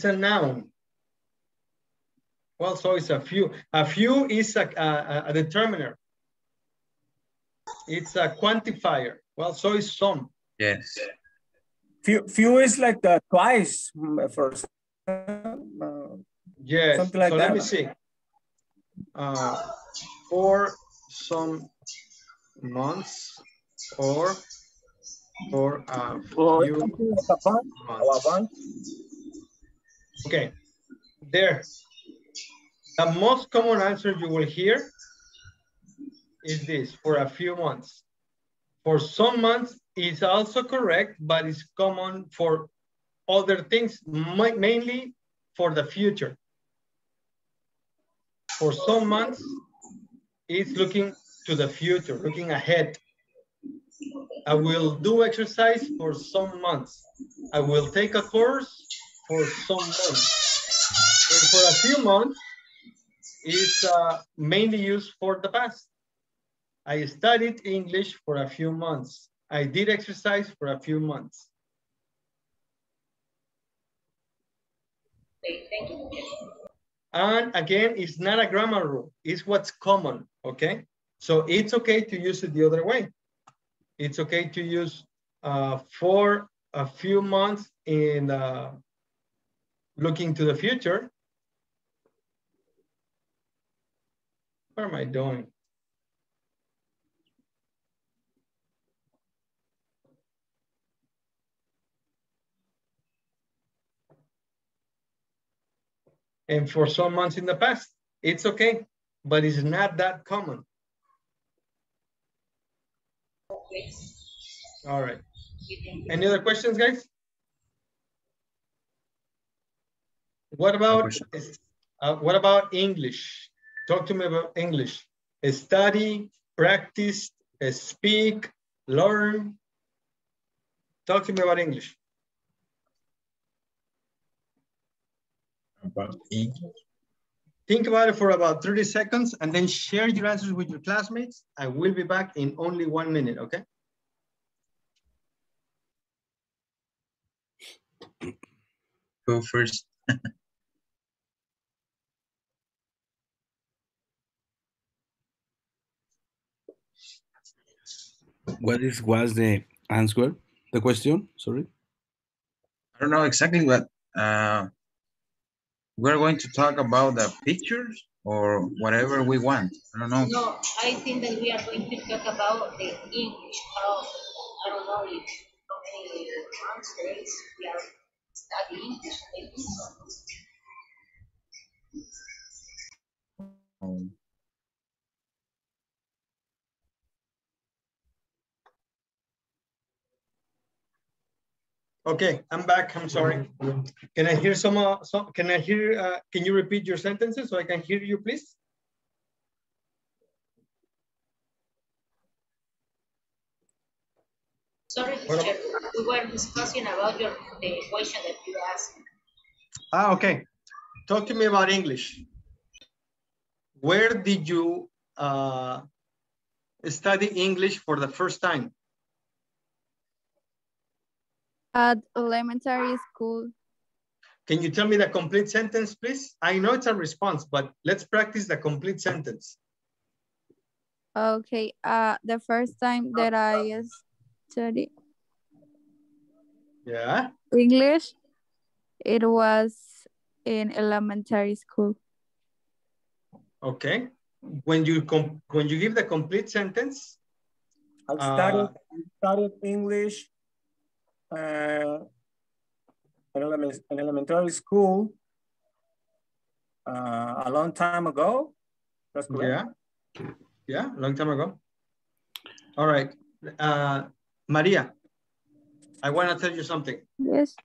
a noun. Well, so it's a few. A few is a determiner. It's a quantifier. Well, so is some. Yes. Few is like twice for yes. Something like so that. Let me see. For some months or for a few months. Okay, there. The most common answer you will hear is this, for a few months. For some months, it's also correct, but it's common for other things, mainly for the future. For some months, it's looking to the future, looking ahead. I will do exercise for some months. I will take a course for some months. And for a few months, it's mainly used for the past. I studied English for a few months. I did exercise for a few months. Thank you. And again, it's not a grammar rule. It's what's common, okay? So it's okay to use it the other way. It's okay to use for a few months in looking to the future. What am I doing? and for some months in the past. It's okay, but it's not that common. Okay. All right. Any other questions, guys? What about English? Talk to me about English. Study, practice, speak, learn. Talk to me about English. About English. Think about it for about 30 seconds and then share your answers with your classmates. I will be back in only 1 minute, okay? Go first. What was the answer? The question? Sorry. I don't know exactly what we're going to talk about the pictures or whatever we want. I don't know. No, I think that we are going to talk about the English. How, I don't know if how many months days we are studying English. Maybe so. Um, Okay, I'm back. I'm sorry. Can I hear can you repeat your sentences so I can hear you, please? Sorry, teacher. We were discussing about the question that you asked. Okay. Talk to me about English. Where did you study English for the first time? At elementary school. Can you tell me the complete sentence, please? I know it's a response, but let's practice the complete sentence. Okay. The first time that I studied English, it was in elementary school. Okay. When you give the complete sentence, I studied English in elementary school a long time ago. That's correct. Yeah, a long time ago. All right. Maria, I want to tell you something. Yes.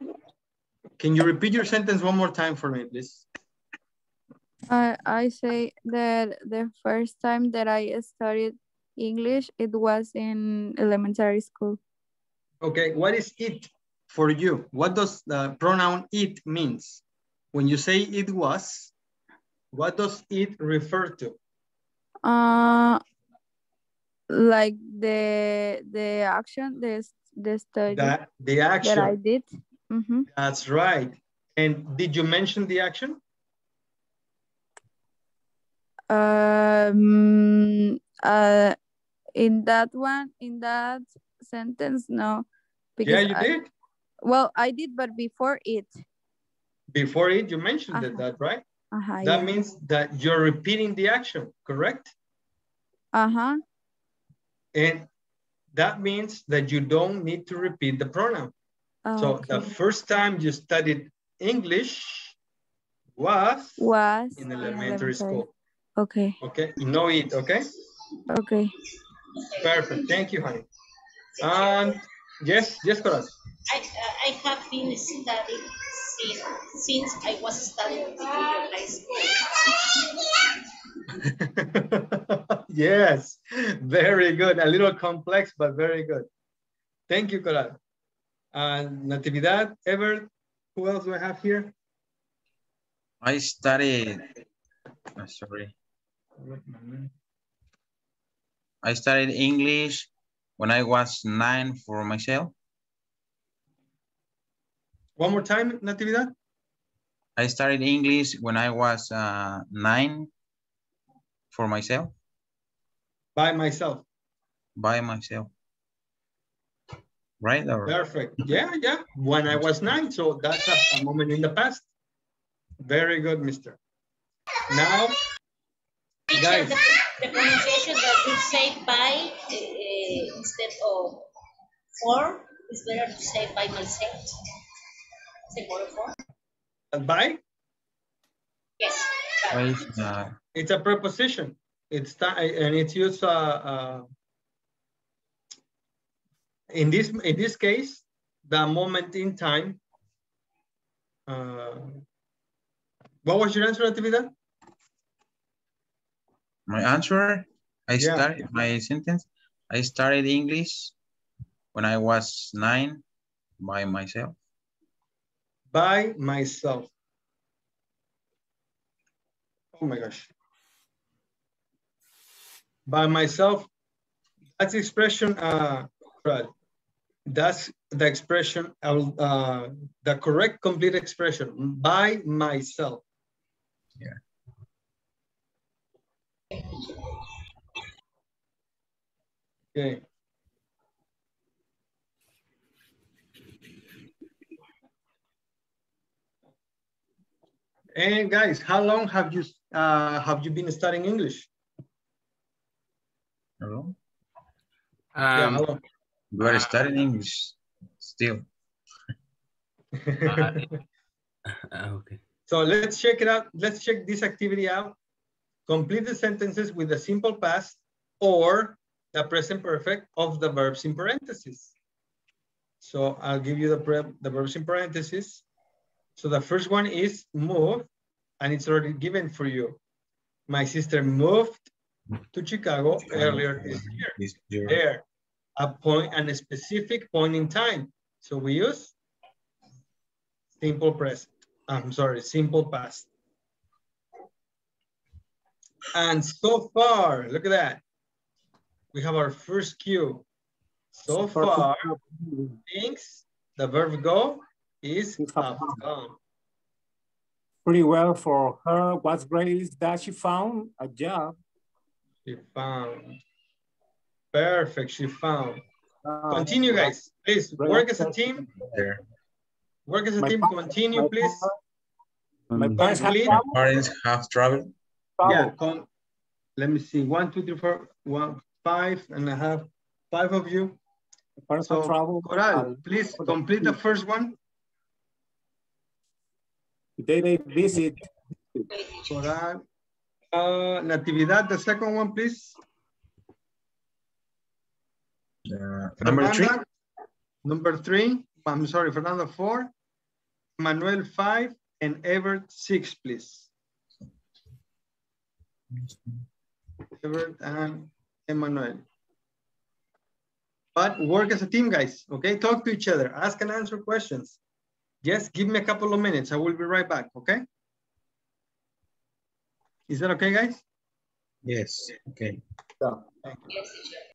Can you repeat your sentence one more time for me, please? I say that the first time that I studied English, it was in elementary school. Okay, what is it for you? What does the pronoun it means? When you say it was, what does it refer to? Like the action, the study the action that I did. Mm-hmm. That's right. And did you mention the action? In that sentence, no. Because you did. Well, I did, but before it. Before it, you mentioned that, right? That means that you're repeating the action, correct? And that means that you don't need to repeat the pronoun. So the first time you studied English was in elementary school. Okay. Okay, you know it, okay? Okay. Perfect, thank you, honey. And yes, Coraz. I have been studying since I was studying in high school. Yes, very good. A little complex, but very good. Thank you, Coraz. And Natividad, Ever, who else do I have here? I studied, sorry. I studied English when I was 9 for myself. One more time, Natividad. I studied English when I was 9 for myself. By myself. By myself. Right? Or... Perfect. Yeah. When I was 9, so that's a moment in the past. Very good, mister. Now, guys. The pronunciation that you say by instead of for is better to say by myself. Say more for. By? Why is It's a preposition. It's time, and it's used in this case, the moment in time. What was your answer, Natividad? my answer? I Yeah. started my sentence. I started English when I was 9 by myself. By myself. Oh my gosh. By myself. That's the expression, Brad. That's the expression, the correct complete expression, by myself. Yeah. Okay. And guys, how long have you been studying English? Hello? Yeah, how long? You are studying English still. Okay. So let's check it out. Let's check this activity out. Complete the sentences with the simple past or the present perfect of the verbs in parentheses. So I'll give you the verbs in parentheses. So the first one is move, and it's already given for you. My sister moved to Chicago earlier this year. There, a specific point in time. So we use simple present. I'm sorry, simple past. And so far, look at that. We have our first cue. So far, things, the verb go is have gone. Pretty well for her. What's great is that she found a job. She found. Perfect, she found. Continue, guys. Please work as a team. There. Work as a team. Continue, please. My parents have traveled. Yeah, let me see. 1, 2, 3, 4, 1, 5 and a half. 5 of you. So, Coral, please complete the first one. They visit. Coral. Natividad, the second one, please. Number 3. Number 3. I'm sorry, Fernando 4. Manuel 5 and Everett 6, please. Everett and Emmanuel. But work as a team, guys. Okay, talk to each other. Ask and answer questions. Just give me a couple of minutes. I will be right back. Okay. Is that okay, guys? Yes. Okay. Yes, teacher.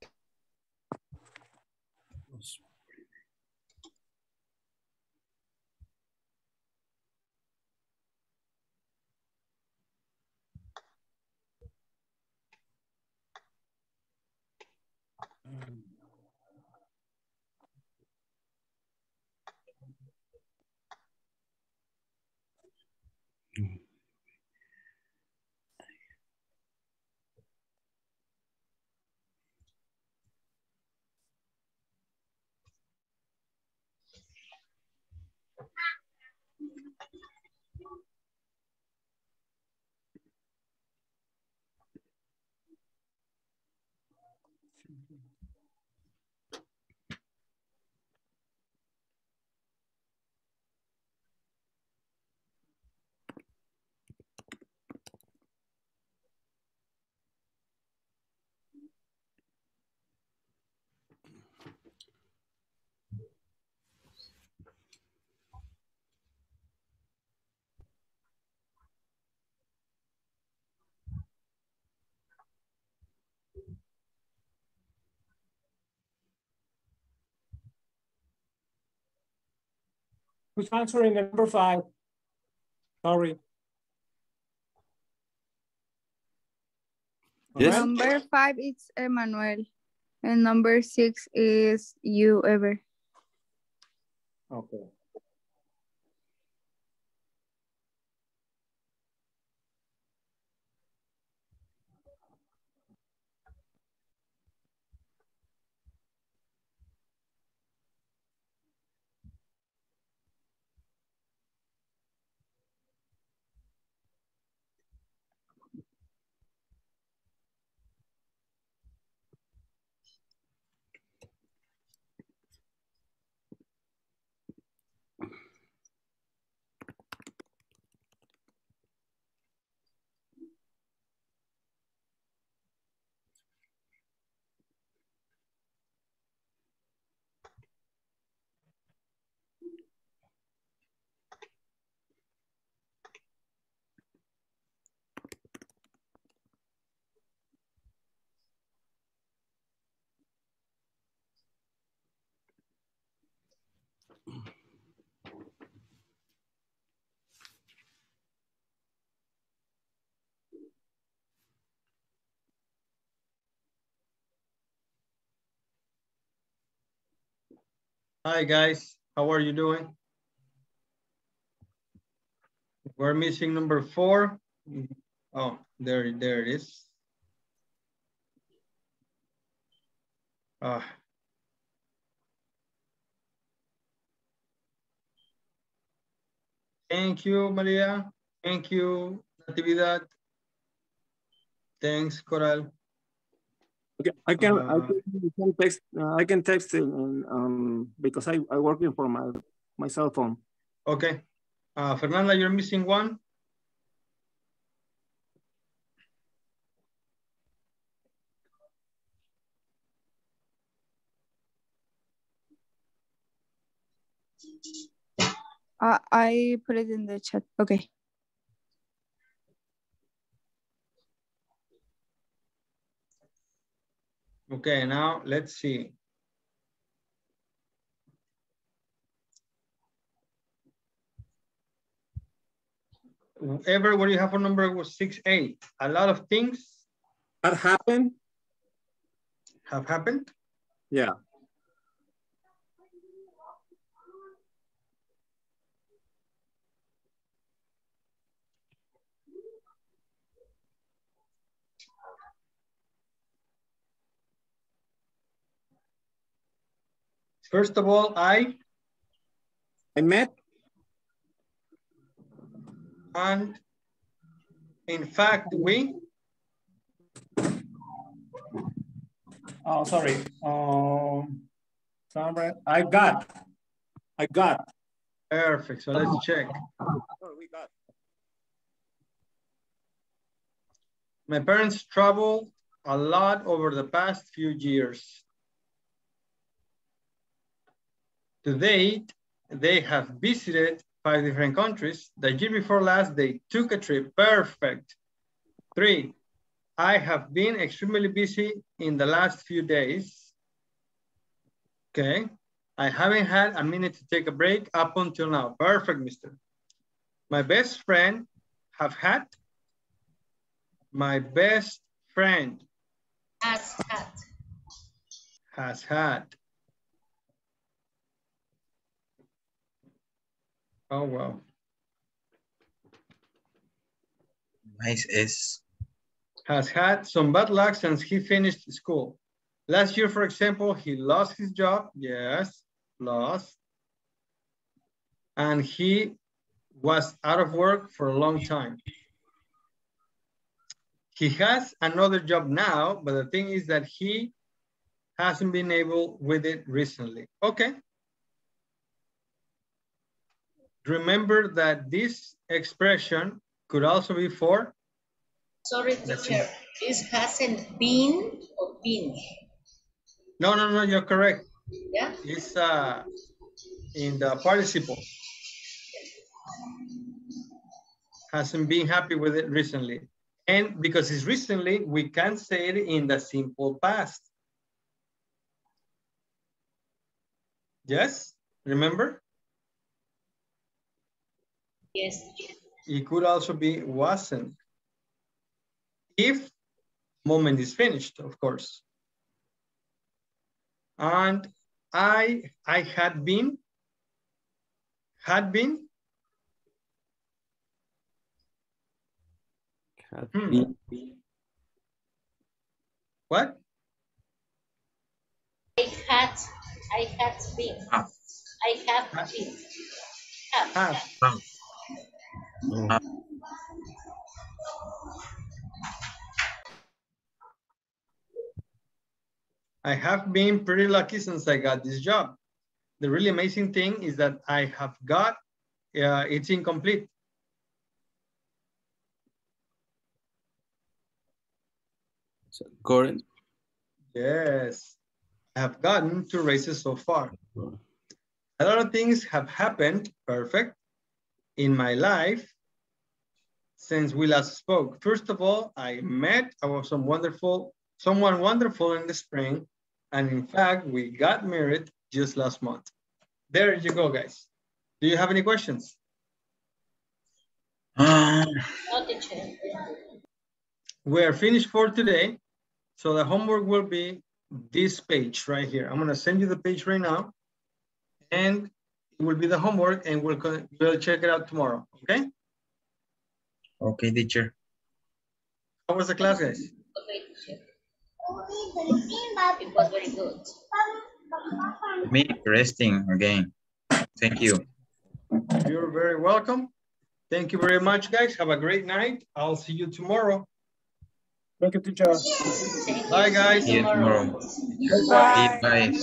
Who's answering number 5? Sorry. Yes. Number 5 is Emmanuel. And number 6 is you, Ever. Okay. Hi guys, how are you doing? We're missing number 4. Oh, there it is. Thank you, Maria. Thank you, Natividad. Thanks, Coral. Okay, I can text it because I working for my cell phone. Okay. Fernanda, you're missing 1. I put it in the chat. Okay. Okay, now let's see. Ever, what do you have for number 6A? A lot of things That happened? have happened? Yeah. First of all, I met. And in fact, we. Oh, sorry. I got. Perfect. So let's check. My parents traveled a lot over the past few years. To date, they have visited 5 different countries. The year before last, they took a trip. Perfect. 3, I have been extremely busy in the last few days. Okay. I haven't had a minute to take a break up until now. Perfect, mister. My best friend have had. My best friend Has had. Has had. Oh, wow. Nice is. Has had some bad luck since he finished school. Last year, for example, he lost his job. Yes, lost. And he was out of work for a long time. He has another job now, but the thing is that he hasn't been able with it recently. Okay. Remember that this expression could also be for? Sorry, teacher. This hasn't been or been. No, you're correct. Yeah. It's in the participle. Hasn't been happy with it recently. And because it's recently, we can say it in the simple past. Yes, remember? Yes. It could also be wasn't. If moment is finished, of course. And I had been. Had been. Had been. What? I had been. I have been. Have. I have been pretty lucky since I got this job. The really amazing thing is that I have got, it's incomplete. So current. Yes, I have gotten 2 raises so far. A lot of things have happened, perfect, in my life since we last spoke. First of all, I met someone wonderful in the spring. And in fact, we got married just last month. There you go, guys. Do you have any questions? No, teacher. We're finished for today. So the homework will be this page right here. I'm gonna send you the page right now, and it will be the homework, and we'll check it out tomorrow, okay? Okay, teacher. How was the class, guys? Okay, teacher. It was very good. Me resting again. Thank you. You're very welcome. Thank you very much, guys. Have a great night. I'll see you tomorrow. Thank you, teacher. Bye, guys. See you tomorrow. Bye. Bye.